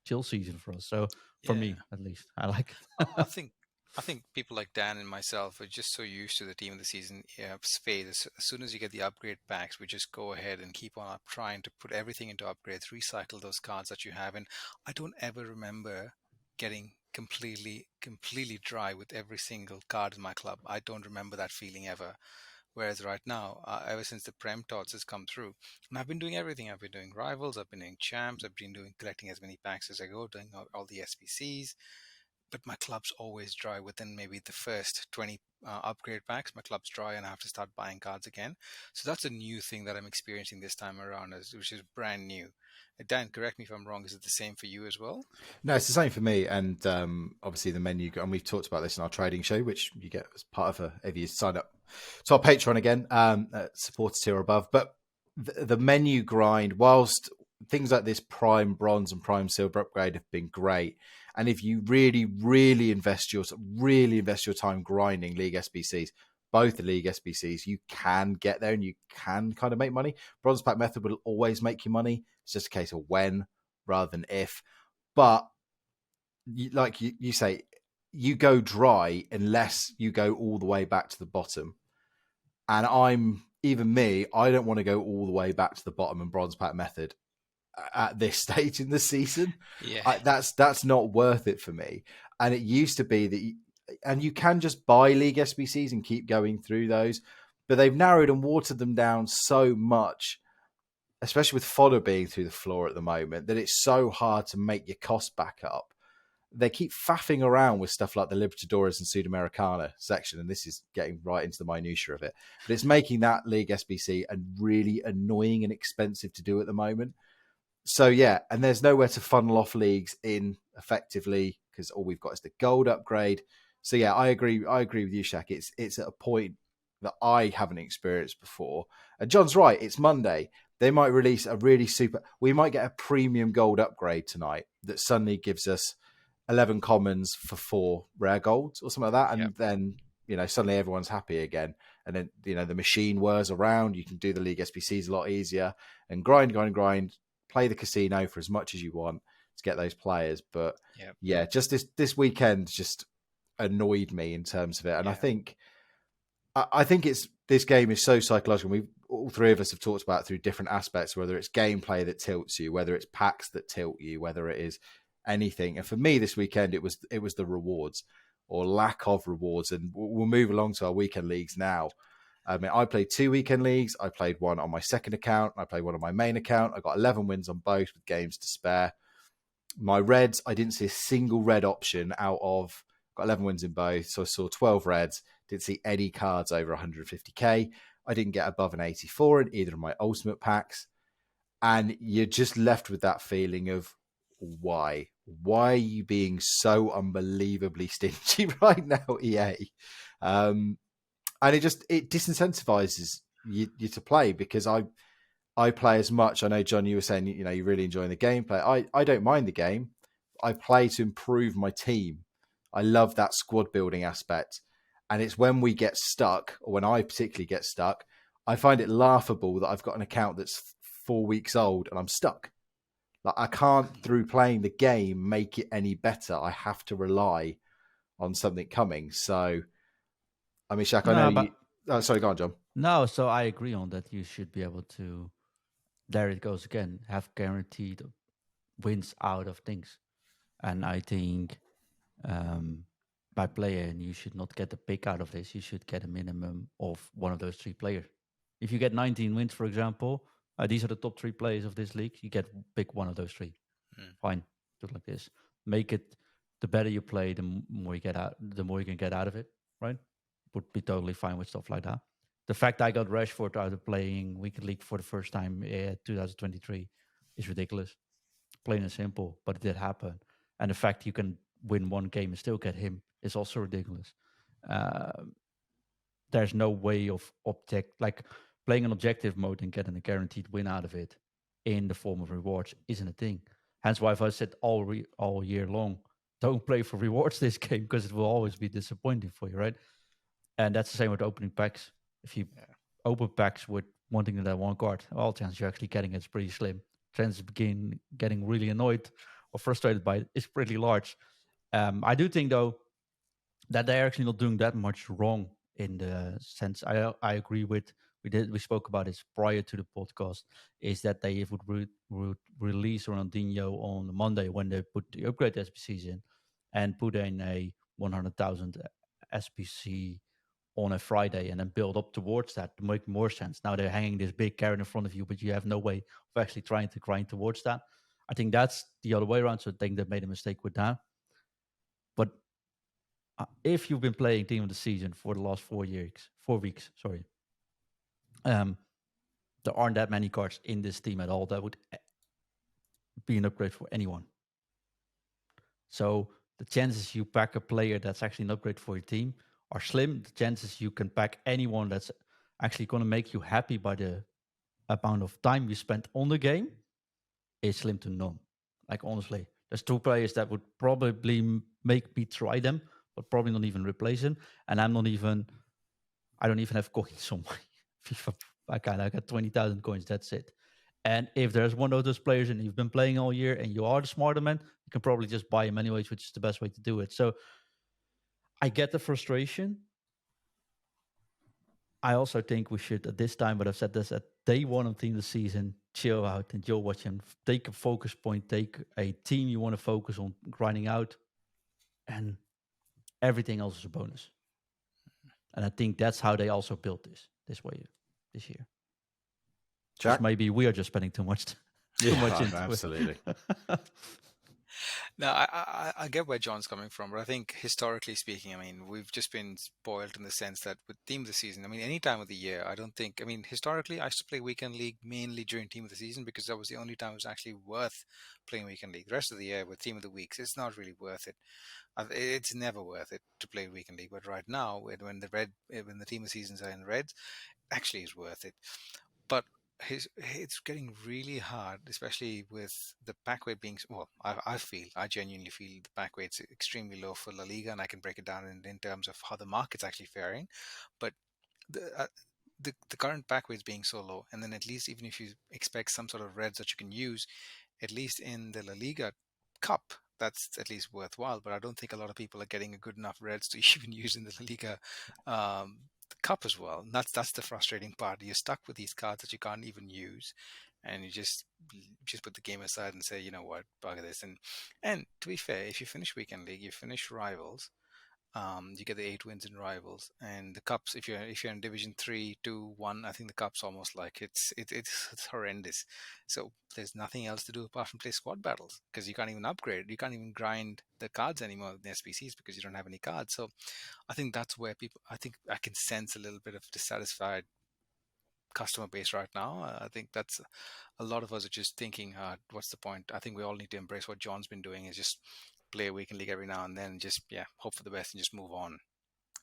chill season for us. So for me, at least, I like it. I think people like Dan and myself are just so used to the team of the season phase. As soon as you get the upgrade packs, we just go ahead and keep on trying to put everything into upgrades, recycle those cards that you have. And I don't ever remember getting completely dry with every single card in my club. I don't remember that feeling ever. Whereas right now, ever since the Prem TOTS has come through, and I've been doing everything. I've been doing rivals, I've been doing champs, I've been collecting as many packs as I go, doing all the SPCs. But my club's always dry within maybe the first 20 upgrade packs. My club's dry and I have to start buying cards again. So that's a new thing that I'm experiencing this time around, which is brand new. Dan, correct me if I'm wrong. Is it the same for you as well? No, it's the same for me. And obviously the menu, and we've talked about this in our trading show, which you get as part of if you sign up to our Patreon again, supporter tier above. But the menu grind, whilst things like this prime bronze and prime silver upgrade have been great, and if you really invest your time grinding League SBCs, both the League SBCs, you can get there and you can kind of make money. Bronze pack method will always make you money. It's just a case of when rather than if. But like you say, you go dry unless you go all the way back to the bottom. And I don't want to go all the way back to the bottom in bronze pack method at this stage in the season. Yeah, that's not worth it for me. And it used to be that, and you can just buy League SBCs and keep going through those, but they've narrowed and watered them down so much, especially with fodder being through the floor at the moment, that it's so hard to make your cost back up. They keep faffing around with stuff like the Libertadores and Sudamericana section, and this is getting right into the minutiae of it. But it's making that League SBC really annoying and expensive to do at the moment. So yeah, and there's nowhere to funnel off leagues in effectively because all we've got is the gold upgrade. So yeah, I agree with you, Shaq. It's at a point that I haven't experienced before. And John's right. It's Monday. They might release we might get a premium gold upgrade tonight that suddenly gives us 11 commons for 4 rare golds or something like that. And then, suddenly everyone's happy again. And then, the machine whirs around. You can do the League SBCs a lot easier and grind, play the casino for as much as you want to get those players. But just this weekend just annoyed me in terms of it. And I think this game is so psychological. All three of us have talked about it through different aspects, whether it's gameplay that tilts you, whether it's packs that tilt you, whether it is anything. And for me this weekend, it was the rewards or lack of rewards. And we'll move along to our weekend leagues now. I mean, I played 2 weekend leagues. I played one on my second account. I played one on my main account. I got 11 wins on both with games to spare. My reds, I didn't see a single red option got 11 wins in both. So I saw 12 reds. Didn't see any cards over 150k. I didn't get above an 84 in either of my ultimate packs. And you're just left with that feeling of why? Why are you being so unbelievably stingy right now, EA? And it disincentivizes you to play, because I play as much. I know, John, you were saying, you're really enjoying the gameplay. I don't mind the game. I play to improve my team. I love that squad building aspect. And it's when we get stuck, or when I particularly get stuck, I find it laughable that I've got an account that's 4 weeks old and I'm stuck. Like, I can't, through playing the game, make it any better. I have to rely on something coming. So, I mean, Shaq, I know you... Oh, sorry, go on, John. No, so I agree on that. You should be able to, there it goes again, have guaranteed wins out of things. And I think by player, and you should not get the pick out of this. You should get a minimum of one of those 3 players. If you get 19 wins, for example, these are the top 3 players of this league. You pick one of those 3. Fine, do it like this. Make it, the better you play, the more you get out, the more you can get out of it. Right? Would be totally fine with stuff like that. The fact I got Rashford out of playing Weekend League for the first time in 2023 is ridiculous. Plain and simple, but it did happen. And the fact you can win one game and still get him is also ridiculous. There's no way of playing an objective mode and getting a guaranteed win out of it in the form of rewards isn't a thing. Hence why I've said all year long, don't play for rewards this game, because it will always be disappointing for you, right? And that's the same with opening packs. If you open packs with wanting that one card, all chance you're actually getting it's pretty slim. Chances begin getting really annoyed or frustrated by it is pretty large. I do think, though, that they're actually not doing that much wrong, in the sense I agree with. We spoke about this prior to the podcast, is that they would release Ronaldinho on Monday when they put the upgrade SPCs in, and put in a 100,000 SPC on a Friday and then build up towards that to make more sense. Now they're hanging this big carrot in front of you, but you have no way of actually trying to grind towards that. I think that's the other way around. So I think they made a mistake with that. But if you've been playing Team of the Season for the last 4 weeks, there aren't that many cards in this team at all that would be an upgrade for anyone. So the chances you pack a player that's actually an upgrade for your team are slim. The chances you can pack anyone that's actually going to make you happy by the amount of time you spent on the game is slim to none. Like, honestly, there's 2 players that would probably make me try them, but probably not even replace them. And I don't even have coins on my FIFA account. I got 20,000 coins. That's it. And if there's one of those players and you've been playing all year and you are the smarter man, you can probably just buy him anyways, which is the best way to do it. So I get the frustration. I also think we should, at this time, but I've said this at day 1 of Team of the Season, chill out, enjoy watching, take a focus point, take a team you want to focus on grinding out, and everything else is a bonus. And I think that's how they also built this way this year. Jack? Just maybe we are just spending too much into absolutely. No, I get where John's coming from, but I think historically speaking, I mean, we've just been spoiled in the sense that with Team of the Season, I mean, any time of the year, historically, I used to play Weekend League mainly during Team of the Season because that was the only time it was actually worth playing Weekend League. The rest of the year with Team of the Weeks, it's not really worth it. It's never worth it to play Weekend League, but right now, when the Team of the Seasons are in reds, actually is worth it. But it's getting really hard, especially with the packweight being, well, I genuinely feel the packweight's extremely low for La Liga, and I can break it down in terms of how the market's actually faring. But the current packweight's being so low, and then at least even if you expect some sort of reds that you can use, at least in the La Liga Cup, that's at least worthwhile. But I don't think a lot of people are getting a good enough reds to even use in the La Liga Cup as well. And that's the frustrating part. You're stuck with these cards that you can't even use, and you just put the game aside and say, you know what, bugger this. And to be fair, if you finish Weekend League, you finish Rivals, you get the 8 wins in Rivals, and the cups. If you're in Division 3, 2, 1, I think the cup's almost like it's horrendous. So there's nothing else to do apart from play squad battles, because you can't even upgrade. You can't even grind the cards anymore with the SPCs because you don't have any cards. So I think that's where I think I can sense a little bit of dissatisfied customer base right now. I think that's a lot of us are just thinking, what's the point? I think we all need to embrace what John's been doing, is just play a weekend league every now and then, just hope for the best and just move on.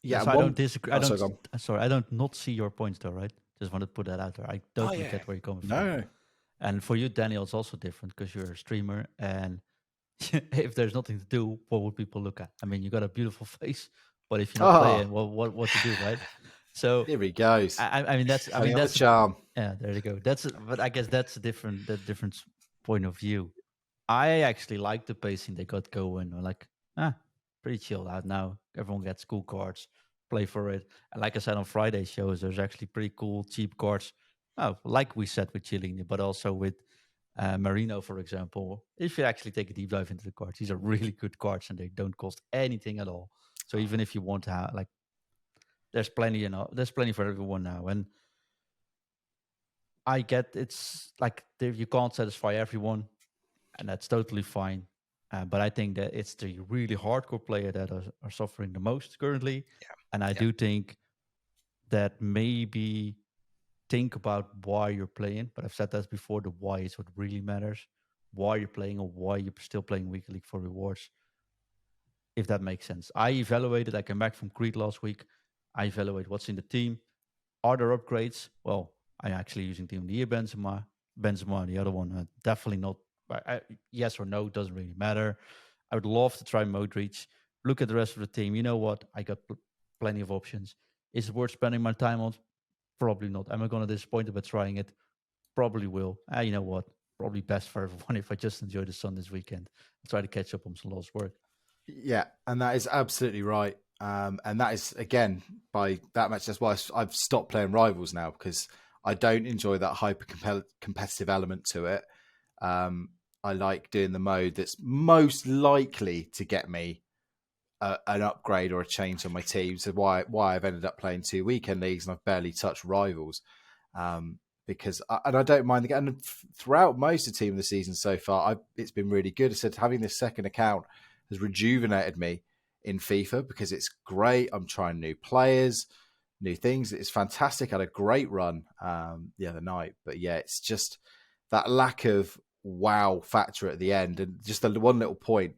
Yeah, So I don't disagree. I sorry, don't. go Sorry, I don't not see your points though, right? Just want to put that out there. I totally get where you're coming from. No. And for you, Daniel, it's also different because you're a streamer, and if there's nothing to do, what would people look at? I mean, you got a beautiful face, but if you're not playing, well, what to do, right? So here he goes. I mean, that's the charm. Yeah, there you go. But I guess that's a different point of view. I actually like the pacing they got going. Like, pretty chilled out now. Everyone gets cool cards, play for it. And like I said on Friday shows, there's actually pretty cool cheap cards. Oh, like we said with Chilling, but also with Marino, for example. If you actually take a deep dive into the cards, these are really good cards and they don't cost anything at all. So even if you want to have, like, there's plenty, there's plenty for everyone now. And I get it's like you can't satisfy everyone, and that's totally fine. But I think that it's the really hardcore player that are suffering the most currently. Yeah. And I do think that maybe think about why you're playing. But I've said that before, the why is what really matters. Why you're playing or why you're still playing Weekly League for rewards. If that makes sense. I came back from Crete last week. I evaluate what's in the team. Are there upgrades? Well, I'm actually using Team of the Year Benzema, the other one, definitely not. Yes or no, doesn't really matter. I would love to try Modric. Look at the rest of the team. You know what? I got plenty of options. Is it worth spending my time on? Probably not. Am I going to disappoint about trying it? Probably will. You know what? Probably best for everyone if I just enjoy the sun this weekend and try to catch up on some lost work. Yeah, and that is absolutely right. And that is, again, by that much, that's why I've stopped playing Rivals now, because I don't enjoy that hyper competitive element to it. I like doing the mode that's most likely to get me an upgrade or a change on my team. So why I've ended up playing 2 weekend leagues and I've barely touched Rivals. Because I don't mind the game. And throughout most of the team of the season so far, it's been really good. I said having this second account has rejuvenated me in FIFA because it's great. I'm trying new players, new things. It's fantastic. I had a great run the other night. But yeah, it's just that lack of wow factor at the end. And just the one little point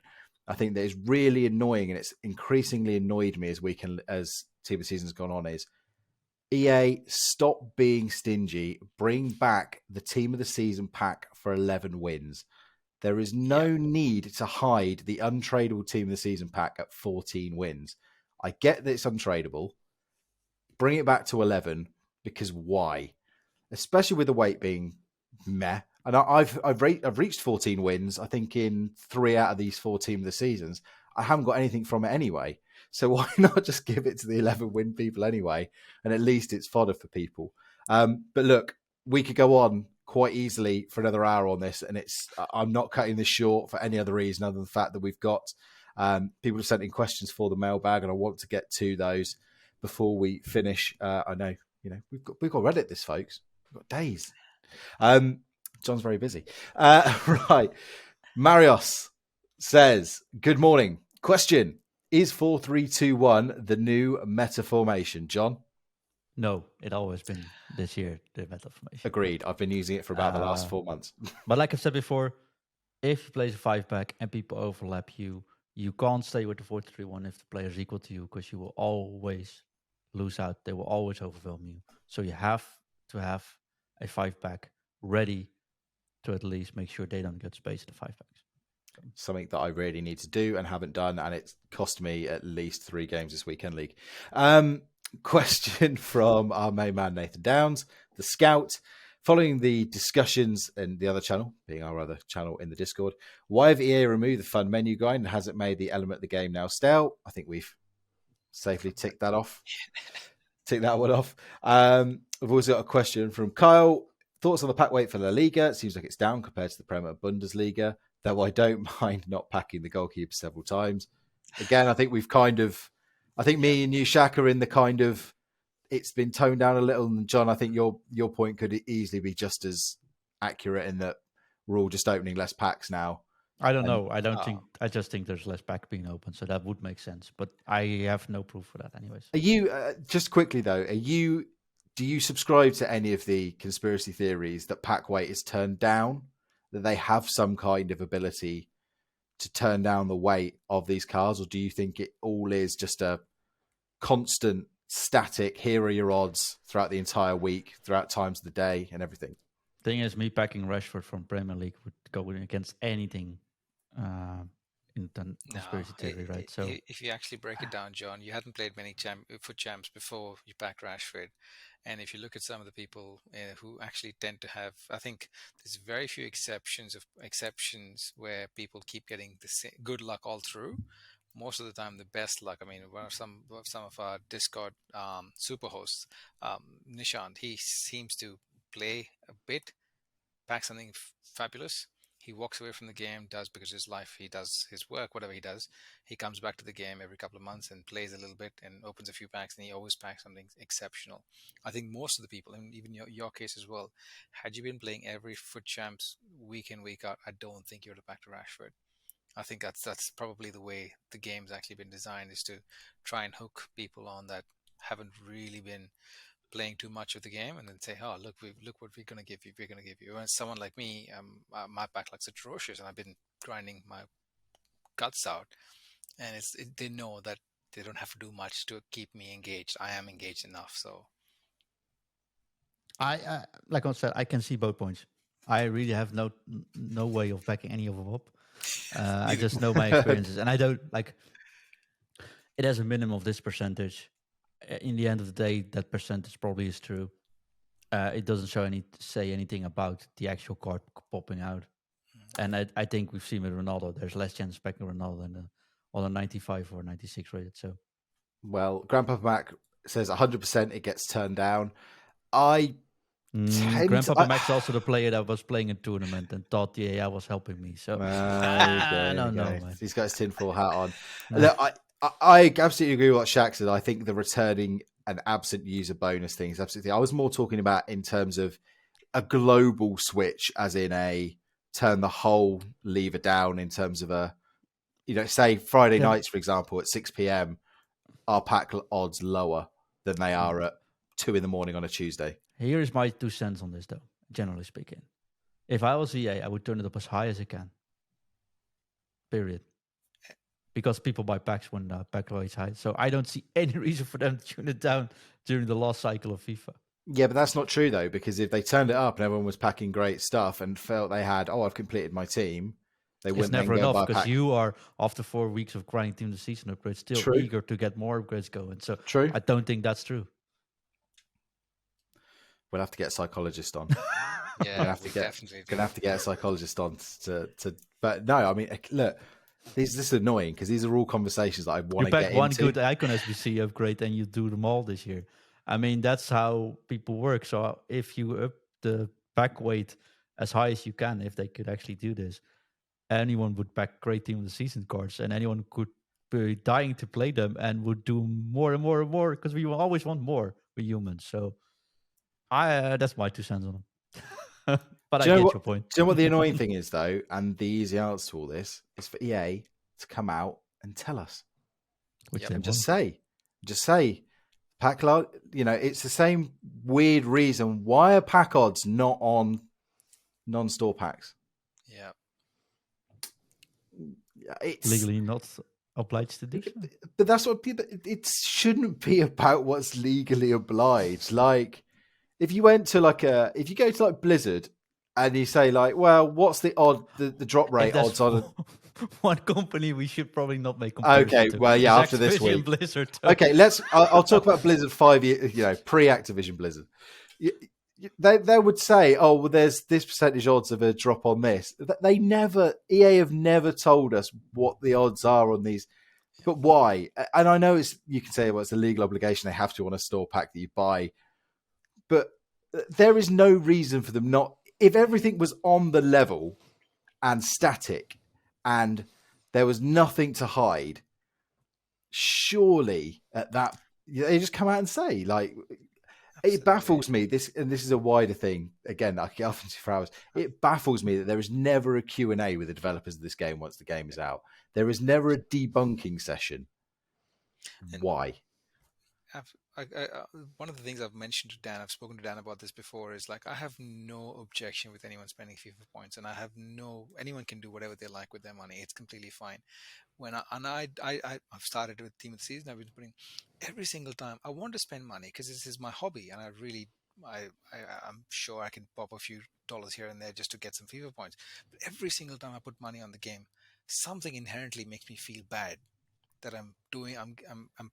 I think that is really annoying, and it's increasingly annoyed me as team of the season's gone on, is EA, stop being stingy. Bring back the team of the season pack for 11 wins. There is no need to hide the untradeable team of the season pack at 14 wins. I get that it's untradeable. Bring it back to 11, because why? Especially with the weight being meh. And I've reached 14 wins, I think, in 3 out of these 4 team of the seasons. I haven't got anything from it anyway. So why not just give it to the 11 win people anyway? And at least it's fodder for people. But look, we could go on quite easily for another hour on this, and I'm not cutting this short for any other reason other than the fact that we've got people have sent in questions for the mailbag, and I want to get to those before we finish. I know, we've got Reddit this, folks. We've got days. John's very busy. Right. Marios says, good morning. Question: is 4-3-2-1 the new meta formation, John? No, it always been this year, the meta formation. Agreed. I've been using it for about the last 4 months. But like I said before, if you play a 5-pack and people overlap you can't stay with the 4-3-1 if the player is equal to you, because you will always lose out. They will always overwhelm you. So you have to have a 5-pack ready to at least make sure they don't get space in the 5-packs. Something that I really need to do and haven't done, and it's cost me at least 3 games this weekend league. Question from our main man, Nathan Downs, the Scout. Following the discussions in the other channel, being our other channel in the Discord, why have EA removed the fun menu grind and has it made the element of the game now stale? I think we've safely ticked that off. Tick that one off. We've also got a question from Kyle. Thoughts on the pack weight for La Liga? It seems like it's down compared to the Premier Bundesliga, though I don't mind not packing the goalkeeper several times. Again, I think I think me and you, Shaq, are in the kind of, it's been toned down a little. And John, I think your point could easily be just as accurate in that we're all just opening less packs now. I don't know. I just think there's less pack being open, so that would make sense. But I have no proof for that anyways. Are you, just quickly though, are you do you subscribe to any of the conspiracy theories that packweight is turned down, that they have some kind of ability to turn down the weight of these cars, or do you think it all is just a constant static, here are your odds throughout the entire week, throughout times of the day and everything? Thing is, me packing Rashford from Premier League would go against anything in the conspiracy theory, right? So if you actually break it down, John, you hadn't played many foot champs before you packed Rashford. And if you look at some of the people who actually tend to have, I think there's very few exceptions where people keep getting the good luck all through. Most of the time, the best luck. I mean, some of our Discord super hosts, Nishant, he seems to play a bit, pack something fabulous. He walks away from the game, because his life, he does his work, whatever he does. He comes back to the game every couple of months and plays a little bit and opens a few packs, and he always packs something exceptional. I think most of the people, and even your case as well, had you been playing every foot champs week in, week out, I don't think you would have packed a Rashford. I think that's probably the way the game's actually been designed, is to try and hook people on that haven't really been playing too much of the game, and then say, "Oh, look what we're going to give you. We're going to give you." And someone like me, my backluck's atrocious, and I've been grinding my guts out, and they know that they don't have to do much to keep me engaged. I am engaged enough, so. I like I said, I can see both points. I really have no way of backing any of them up. I just know my experiences, and I don't like. It has a minimum of this percentage. In the end of the day, that percentage probably is true. It doesn't say anything about the actual card popping out, and I think we've seen with Ronaldo, there's less chance of packing Ronaldo than on a 95 or 96 rated. So, well, Grandpapa Mac says 100% it gets turned down. Grandpapa Mac's also the player that was playing a tournament and thought the AI was helping me. So I don't know, man. He's got his tinfoil hat on. Look, I absolutely agree with what Shaq said. I think the returning an absent user bonus thing is absolutely. I was more talking about in terms of a global switch, as in a turn the whole lever down in terms of a, say Friday nights, for example, at 6 p.m. our pack odds lower than they are at 2 a.m. on a Tuesday. Here is my 2 cents on this, though, generally speaking. If I was EA, I would turn it up as high as I can. Period. Because people buy packs when pack rate's high. So I don't see any reason for them to tune it down during the last cycle of FIFA. Yeah, but that's not true, though, because if they turned it up and everyone was packing great stuff and felt they had, I've completed my team, they wouldn't. It's never enough, because you are, after 4 weeks of grinding Team of the Season upgrades, still eager to get more upgrades going. So I don't think that's true. We'll have to get a psychologist on. Yeah, gonna have to get a psychologist on to. But no, I mean, look, this is annoying because these are all conversations that I want to get into. You pack one good Icon SBC upgrade and you do them all this year. I mean, that's how people work. So if you up the pack weight as high as you can, if they could actually do this, anyone would pack great Team of the Season cards, and anyone could be dying to play them and would do more and more and more, because we will always want more with humans. So that's my 2 cents on them. But I get your point. Do you know what the annoying thing is, though, and the easy answer to all this is for EA to come out and tell us. Just say, pack lot. It's the same weird reason. Why are pack odds not on non-store packs? Yeah, it's legally not obliged to do so. But that's what people. It shouldn't be about what's legally obliged. Like, if you went to if you go to Blizzard and you say what's the drop rate odds on one company we should probably not make comparisons. Okay, well, yeah, after this week. Blizzard. Okay, I'll talk about Blizzard 5 years, pre-Activision Blizzard. They would say, there's this percentage odds of a drop on this. EA have never told us what the odds are on these. But why? And I know you can say, it's a legal obligation. They have to on a store pack that you buy. But there is no reason for them not. If everything was on the level and static and there was nothing to hide, surely at that, they just come out and say, it baffles me. This is a wider thing. Again, I get off into for hours. It baffles me that there is never a Q&A with the developers of this game once the game is out. There is never a debunking session. Why? one of the things I've mentioned to Dan, I've spoken to Dan about this before, is like I have no objection with anyone spending FIFA points, and anyone can do whatever they like with their money. It's completely fine. I've started with Team of the Season. I've been putting every single time I want to spend money because this is my hobby, and I'm sure I can pop a few dollars here and there just to get some FIFA points. But every single time I put money on the game, something inherently makes me feel bad that I'm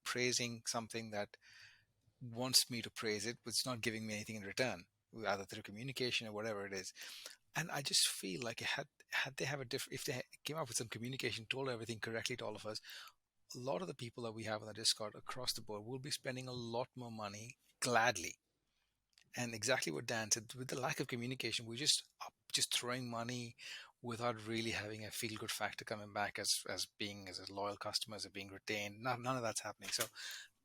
praising something that wants me to praise it, but it's not giving me anything in return, either through communication or whatever it is. And I just feel like if they came up with some communication, told everything correctly to all of us, a lot of the people that we have on the Discord across the board will be spending a lot more money gladly. And exactly what Dan said, with the lack of communication, we're just throwing money without really having a feel-good factor coming back as a loyal customer, as being retained. None of that's happening. So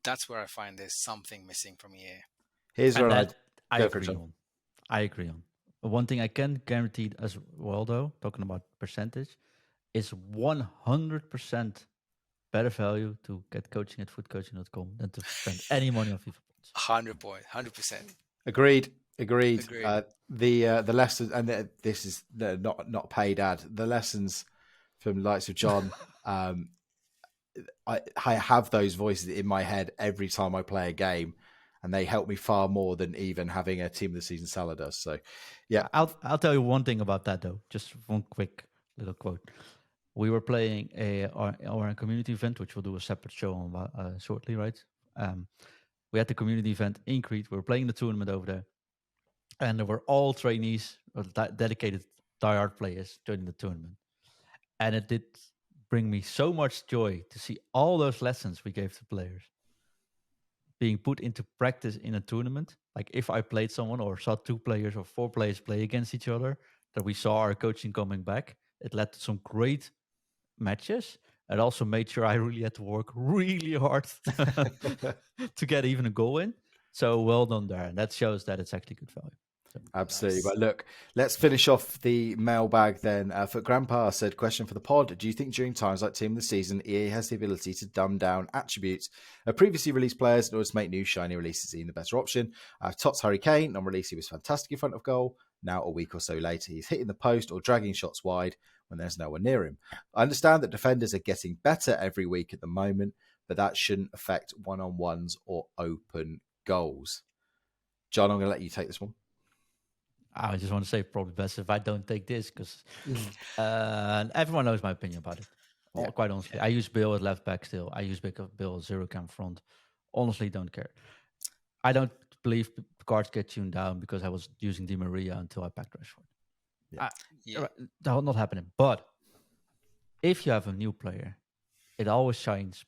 that's where I find there's something missing from EA. Here's And where that I go for it, agree John. on. I agree on. One thing I can guarantee as well, though, talking about percentage, is 100% better value to get coaching at footcoaching.com than to spend any money on FIFA points. 100%. Agreed. Agreed. The lessons, and this is not paid ad. The lessons from the likes of John. I have those voices in my head every time I play a game, and they help me far more than even having a Team of the Season seller does. So, yeah, I'll tell you one thing about that though. Just one quick little quote. We were playing our community event, which we'll do a separate show on shortly, right? We had the community event in Crete. We were playing the tournament over there, and there were all trainees or dedicated diehard players joining the tournament. And it did bring me so much joy to see all those lessons we gave to players being put into practice in a tournament. Like if I played someone or saw 2 players or 4 players play against each other, that we saw our coaching coming back, it led to some great matches. It also made sure I really had to work really hard to get even a goal in. So well done there. And that shows that it's actually good value. So, absolutely. Nice. But look, let's finish off the mailbag then. For Grandpa said, question for the pod. Do you think during times like Team of the Season, EA has the ability to dumb down attributes of previously released players in order to make new shiny releases even the better option? TOTS Hurricane, on release, he was fantastic in front of goal. Now, a week or so later, he's hitting the post or dragging shots wide when there's no one near him. I understand that defenders are getting better every week at the moment, but that shouldn't affect one-on-ones or open goals. John, I'm going to let you take this one. I just want to say probably best if I don't take this because everyone knows my opinion about it. Yeah. Quite honestly, I use Bill at left back still. I use Bill at 0 cam front. Honestly, don't care. I don't believe cards get tuned down because I was using Di Maria until I packed Rashford. That will not happening. But if you have a new player, it always shines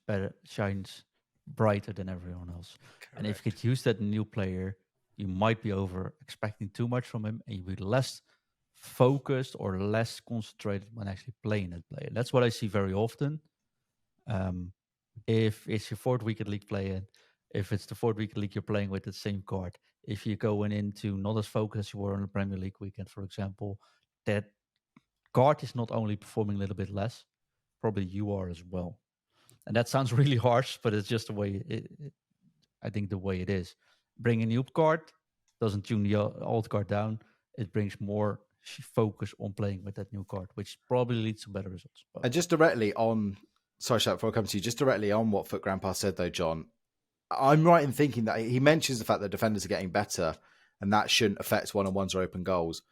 brighter than everyone else. Correct. And if you could use that new player, you might be over expecting too much from him and you'll be less focused or less concentrated when actually playing that player. That's what I see very often. If it's your 4th week at league playing, if it's the 4th week at league you're playing with the same card, if you're going into not as focused as you were on the Premier League weekend, for example, that card is not only performing a little bit less, probably you are as well. And that sounds really harsh, but it's just the way I think the way it is. Bring a new card, doesn't tune the old card down. It brings more focus on playing with that new card, which probably leads to better results. And just directly on, sorry, Shaq, before I come to you, just directly on what Foot Grandpa said, though, John, I'm right in thinking that he mentions the fact that defenders are getting better and that shouldn't affect one-on-ones or open goals.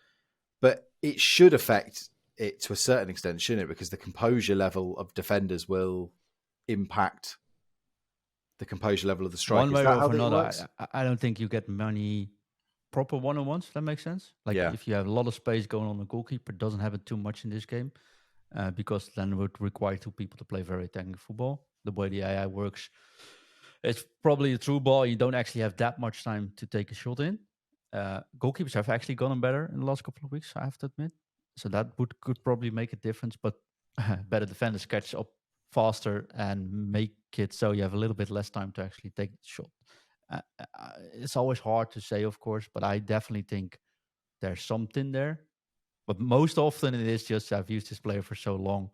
But it should affect it to a certain extent, shouldn't it? Because the composure level of defenders will impact the composure level of the strikers. One way Is that or how it another, works? I don't think you get many proper one-on-ones. That makes sense. Like if you have a lot of space going on, the goalkeeper doesn't have it too much in this game because then it would require 2 people to play very technical football. The way the AI works, it's probably a true ball. You don't actually have that much time to take a shot in. Goalkeepers have actually gotten better in the last couple of weeks, I have to admit. So that could probably make a difference, but better defenders catch up faster and make it so you have a little bit less time to actually take the shot. It's always hard to say, of course, but I definitely think there's something there. But most often it is just I've used this player for so long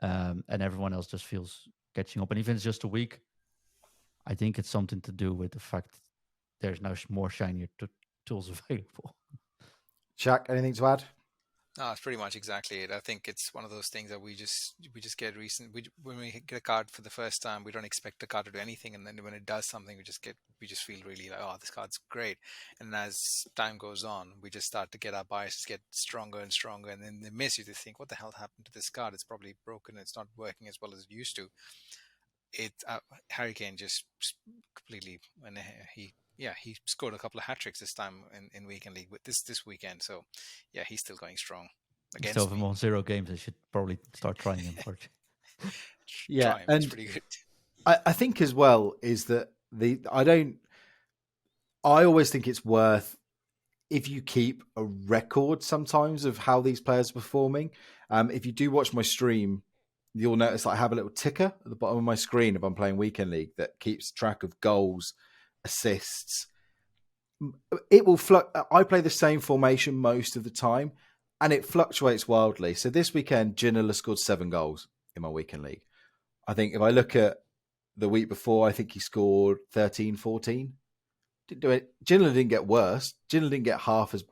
and everyone else just feels catching up. And even if it's just a week, I think it's something to do with the fact there's now more shinier tools available. Shaq, anything to add? No, it's pretty much exactly it. I think it's one of those things that we just get recent. When we get a card for the first time, we don't expect the card to do anything, and then when it does something, we just feel really like, oh, this card's great. And as time goes on, we just start to get our biases get stronger and stronger, and then they miss you to think, what the hell happened to this card? It's probably broken. It's not working as well as it used to. Harry Kane just completely, and he scored a couple of hat tricks this time in weekend league with this weekend. So yeah, he's still going strong. Against Still have him on 0 games. I should probably start trying him. Yeah, and it's pretty good. I think as well is that I always think it's worth, if you keep a record sometimes of how these players are performing. If you do watch my stream, you'll notice that I have a little ticker at the bottom of my screen if I'm playing Weekend League that keeps track of goals, assists. It will I play the same formation most of the time, and it fluctuates wildly. So this weekend, Ginola scored 7 goals in my Weekend League. I think if I look at the week before, I think he scored 13, 14. Didn't do it. Ginola didn't get worse. Ginola didn't get half as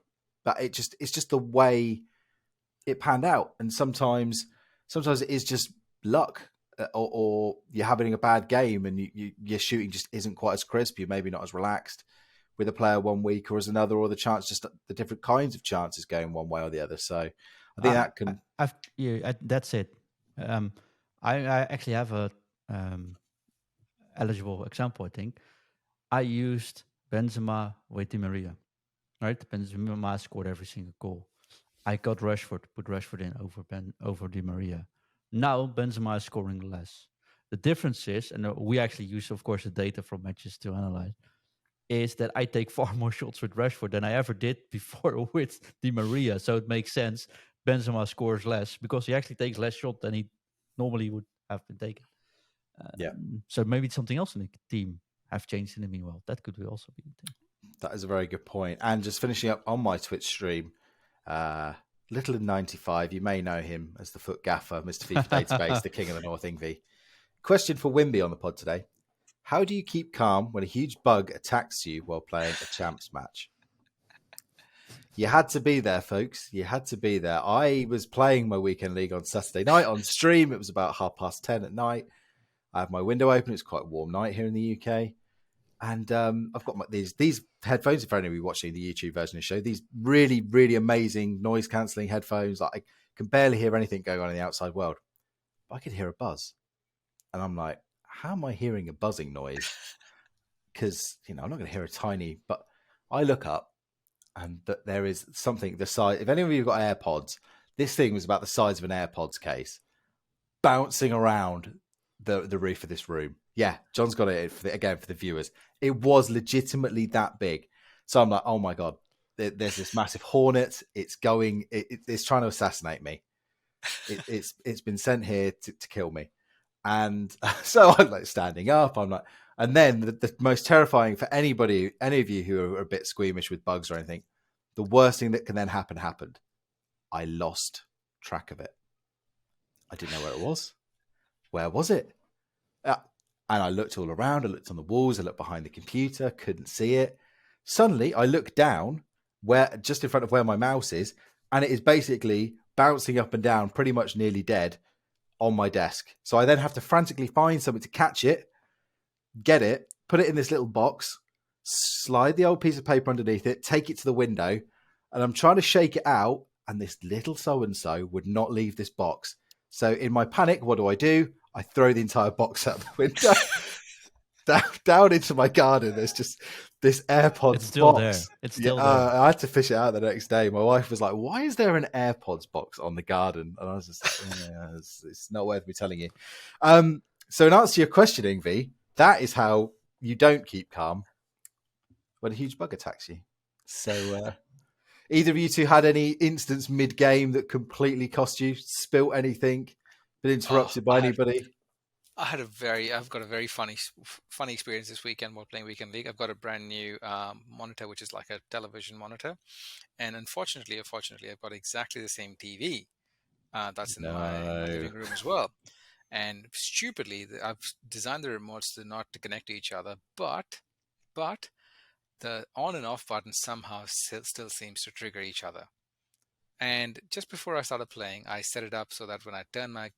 bad. It's just the way it panned out. And sometimes it is just luck, or you're having a bad game and your shooting just isn't quite as crisp. You're maybe not as relaxed with a player one week or as another, or the different kinds of chances going one way or the other. So I think that can. That's it. I actually have a eligible example. I think I used Benzema with Di Maria. Right, Benzema scored every single goal. I got Rashford, put Rashford in over Di Maria. Now Benzema is scoring less. The difference is, and we actually use, of course, the data from matches to analyze, is that I take far more shots with Rashford than I ever did before with Di Maria. So it makes sense. Benzema scores less because he actually takes less shots than he normally would have been taken. So maybe something else in the team have changed in the meanwhile. That could also be a thing. That is a very good point. And just finishing up on my Twitch stream, Little in 95, you may know him as the Foot Gaffer, Mr. FIFA Database, the King of the North Ingvi. Question for Wimby on the pod today. How do you keep calm when a huge bug attacks you while playing a champs match? You had to be there, folks. You had to be there. I was playing my Weekend League on Saturday night on stream. It was about 10:30 at night. I have my window open. It's quite a warm night here in the UK. And I've got these headphones, if only we're watching the YouTube version of the show, these really, really amazing noise-cancelling headphones. I can barely hear anything going on in the outside world. But I could hear a buzz. And I'm like, how am I hearing a buzzing noise? Because, I'm not going to hear a tiny... But I look up, and there is something the size... If any of you have got AirPods, this thing was about the size of an AirPods case, bouncing around the roof of this room. Yeah, John's got it for the viewers. It was legitimately that big. So I'm like, oh my God, there's this massive Hornet. It's going, it's trying to assassinate me. It's been sent here to kill me. And so I'm like standing up. I'm like, and then the most terrifying for any of you who are a bit squeamish with bugs or anything, the worst thing that can then happen happened. I lost track of it. I didn't know where it was. Where was it? And I looked all around. I looked on the walls. I looked behind the computer. Couldn't see it. Suddenly, I looked down, just in front of where my mouse is, and it is basically bouncing up and down, pretty much nearly dead, on my desk. So I then have to frantically find something to catch it, get it, put it in this little box, slide the old piece of paper underneath it, take it to the window, and I'm trying to shake it out, and this little so-and-so would not leave this box. So in my panic, what do? I throw the entire box out the window, down into my garden. There's just this AirPods It's still box. there. It's still there. I had to fish it out the next day. My wife was like, why is there an AirPods box on the garden? And I was just like, it's not worth me telling you. So in answer to your question, Ingvi, that is how you don't keep calm when a huge bug attacks you. So either of you two had any instance mid-game that completely cost you, spilt anything, been interrupted by anybody? I've got a very funny experience this weekend while playing Weekend League. I've got a brand new monitor, which is like a television monitor, and unfortunately, I've got exactly the same TV that's in my living room as well. And stupidly, I've designed the remotes not to connect to each other, but the on and off button somehow still seems to trigger each other. And just before I started playing, I set it up so that when I turn my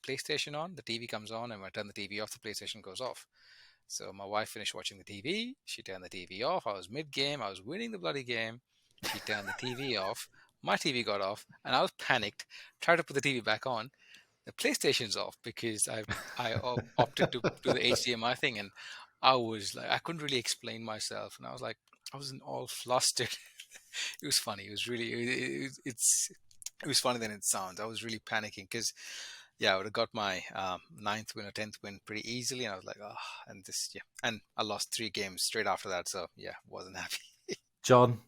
PlayStation on, the TV comes on, and when I turn the TV off, the PlayStation goes off. So my wife finished watching the TV. She turned the TV off. I was mid-game. I was winning the bloody game. She turned the TV off. My TV got off, and I was panicked. Tried to put the TV back on. The PlayStation's off because I opted to do the HDMI thing, and I was like, I couldn't really explain myself, and I was like, I was all flustered. It was funny. It was really, it was funny than it sounds. I was really panicking because, yeah, I would have got my 9th win or 10th win pretty easily, and I was like, oh, and this, yeah, and I lost 3 games straight after that, so yeah, wasn't happy. John?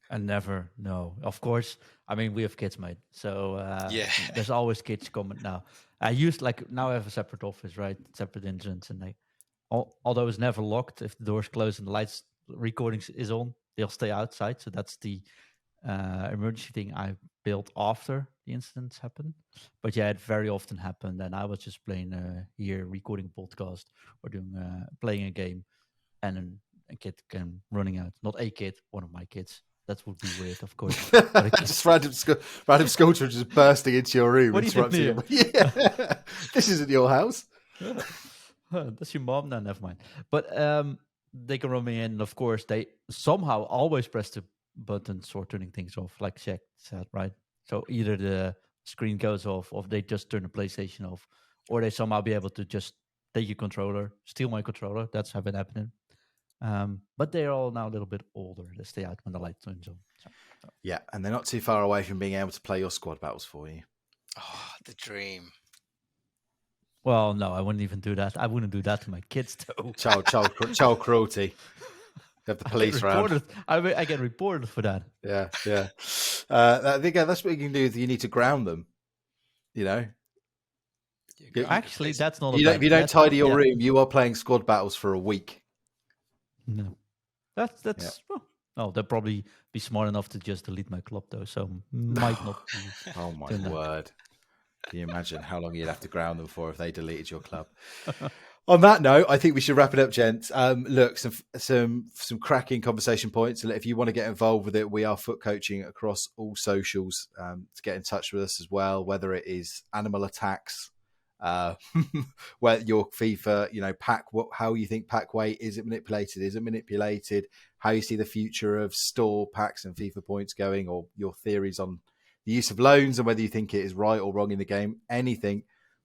I never know. Of course, I mean, we have kids, mate. So Yeah. there's always kids coming now. Now I have a separate office, right? Separate entrance. And although it's never locked, if the door's closed and the lights recordings is on, they'll stay outside. So that's the emergency thing I built after the incidents happened. But yeah, it very often happened. And I was just playing here, recording a podcast or doing playing a game. And then a kid came running out. Not a kid, one of my kids. That would be weird, of course. Just random school children just bursting into your room. What do you think? Yeah. This isn't your house. That's your mom? No, never mind. But they can run me in. And of course, they somehow always press the buttons for turning things off, like Shaq said, right? So either the screen goes off, or they just turn the PlayStation off, or they somehow be able to just take your controller, steal my controller. That's been happening. But they're all now a little bit older. They stay out when the light turns on. So. Yeah, and they're not too far away from being able to play your squad battles for you. Oh, the dream. Well, no, I wouldn't even do that. I wouldn't do that to my kids, though. Child cruelty. Have the police around. I get reported for that. Yeah. I think that's what you can do. You need to ground them. You know. Actually, that's not. If you don't tidy your room, you are playing squad battles for a week. No, that's. Yeah. Well, they'll probably be smart enough to just delete my club, though. So might not. Oh my word! Can you imagine how long you'd have to ground them for if they deleted your club? On that note, I think we should wrap it up, gents. Look, some cracking conversation points. If you want to get involved with it, we are foot coaching across all socials. To get in touch with us as well, whether it is animal attacks. Where your FIFA, how you think pack weight, is it manipulated? How you see the future of store packs and FIFA points going, or your theories on the use of loans and whether you think it is right or wrong in the game. Anything,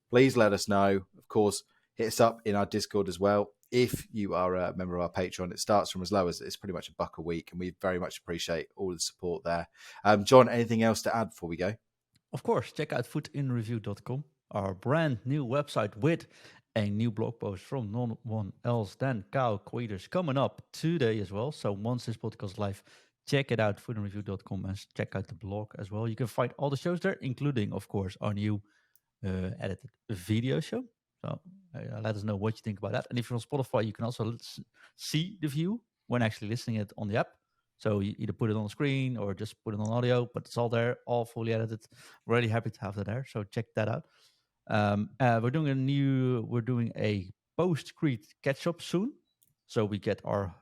please let us know. Of course, hit us up in our Discord as well. If you are a member of our Patreon, it starts from as low as it's pretty much $1 a week, and we very much appreciate all the support there. John, anything else to add before we go? Of course, check out footinreview.com. Our brand new website with a new blog post from no one else than Kyle Quaiters coming up today as well. So once this podcast is live, check it out, footinreview.com, and check out the blog as well. You can find all the shows there, including, of course, our new edited video show. So let us know what you think about that. And if you're on Spotify, you can also see the view when actually listening it on the app. So you either put it on the screen or just put it on audio, but it's all there, all fully edited. Really happy to have that there. So check that out. We're doing a post-Creed catch-up soon. So we get our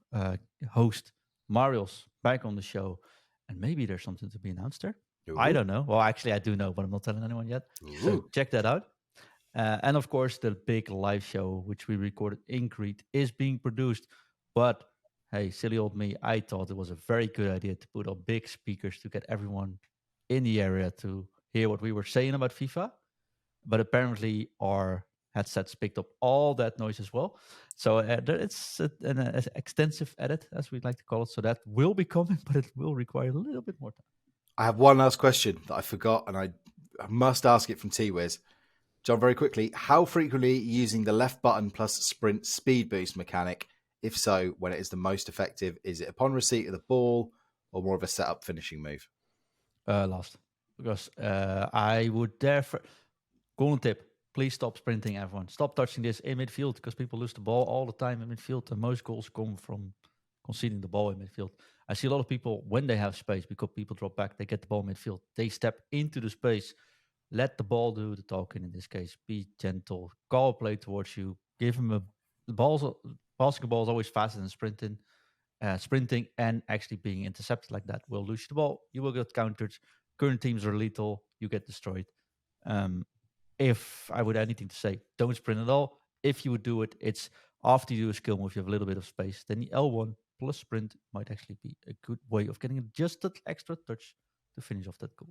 host, Marios, back on the show. And maybe there's something to be announced there. Ooh. I don't know. Well, actually, I do know, but I'm not telling anyone yet. Ooh. So check that out. And of course, the big live show, which we recorded in Crete, is being produced. But hey, silly old me, I thought it was a very good idea to put on big speakers to get everyone in the area to hear what we were saying about FIFA. But apparently our headsets picked up all that noise as well. So it's an extensive edit, as we'd like to call it. So that will be coming, but it will require a little bit more time. I have one last question that I forgot, and I must ask it from T-Wiz. John, very quickly, how frequently are you using the left button plus sprint speed boost mechanic? If so, when it is the most effective, is it upon receipt of the ball or more of a setup finishing move? Last. Because I would therefore... Golden tip, please stop sprinting, everyone. Stop touching this in midfield because people lose the ball all the time in midfield, and most goals come from conceding the ball in midfield. I see a lot of people, when they have space, because people drop back, they get the ball in midfield. They step into the space let the ball do the talking in this case. Be gentle, call a play towards you, give him the balls. Basketball is always faster than sprinting. Sprinting and actually being intercepted like that will lose you the ball. You will get countered. Current teams are lethal. You get destroyed. If I would have anything to say, don't sprint at all. If you would do it, it's after you do a skill move, you have a little bit of space. Then the L1 plus sprint might actually be a good way of getting just that extra touch to finish off that goal.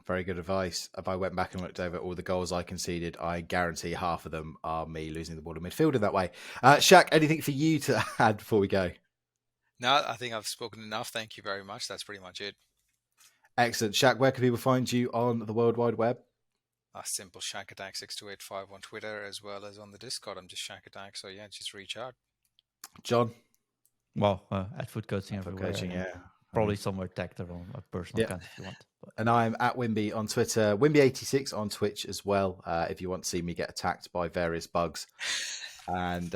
Very good advice. If I went back and looked over all the goals I conceded, I guarantee half of them are me losing the ball in midfield in that way. Shaq, anything for you to add before we go? No, I think I've spoken enough. Thank you very much. That's pretty much it. Excellent. Shaq, where can people find you on the World Wide Web? Simple Shaq Attack 6285 on Twitter as well as on the Discord. I'm just Shaq Attack. So yeah, just reach out. John? Well, at Foot Coaching Foot everywhere. Coaching, yeah. Probably somewhere tagged on a personal account if you want. But. And I'm at Wimby on Twitter, Wimby86 on Twitch as well, if you want to see me get attacked by various bugs and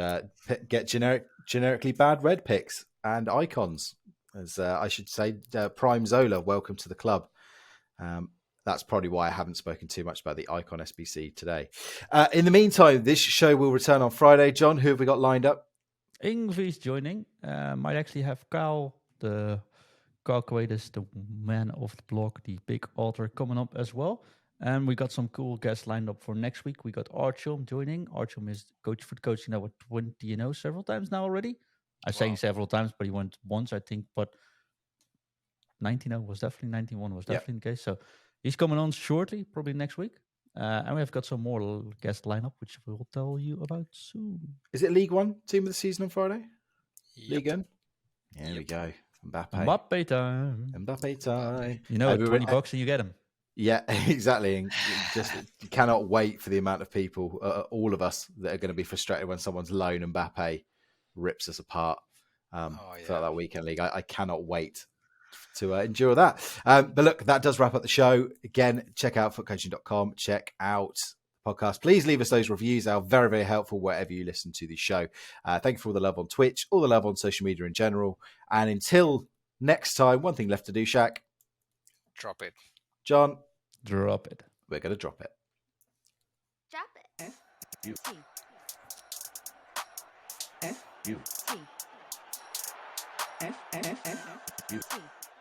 get generically bad red picks and icons. As I should say, Prime Zola, welcome to the club. That's probably why I haven't spoken too much about the Icon SBC today. In the meantime, this show will return on Friday. John, who have we got lined up? Ingvi's joining. Might actually have Kyle, the Calculators, the man of the block, the big author, coming up as well. And we got some cool guests lined up for next week. We got Archum joining. Archum is Foot Coaching now with 20 several times now already. I'm saying several times, but he went once, I think. But 19 was definitely 91 was definitely the case. So he's coming on shortly, probably next week. And we have got some more guest lineup, which we'll tell you about soon. Is it League One team of the season on Friday? Yep. League One? There we go. Mbappe time. Mbappe time. You know, $20 and you get him. Yeah, exactly. And you cannot wait for the amount of people, all of us, that are going to be frustrated when someone's loan Mbappe rips us apart for that weekend league. I cannot wait to endure that. But look, that does wrap up the show. Again, check out footcoaching.com. Check out the podcast. Please leave us those reviews. They are very, very helpful wherever you listen to the show. Thank you for all the love on Twitch, all the love on social media in general. And until next time, one thing left to do, Shaq. Drop it. John. Drop it. We're going to drop it. Drop it. You. F. You. F. You. F.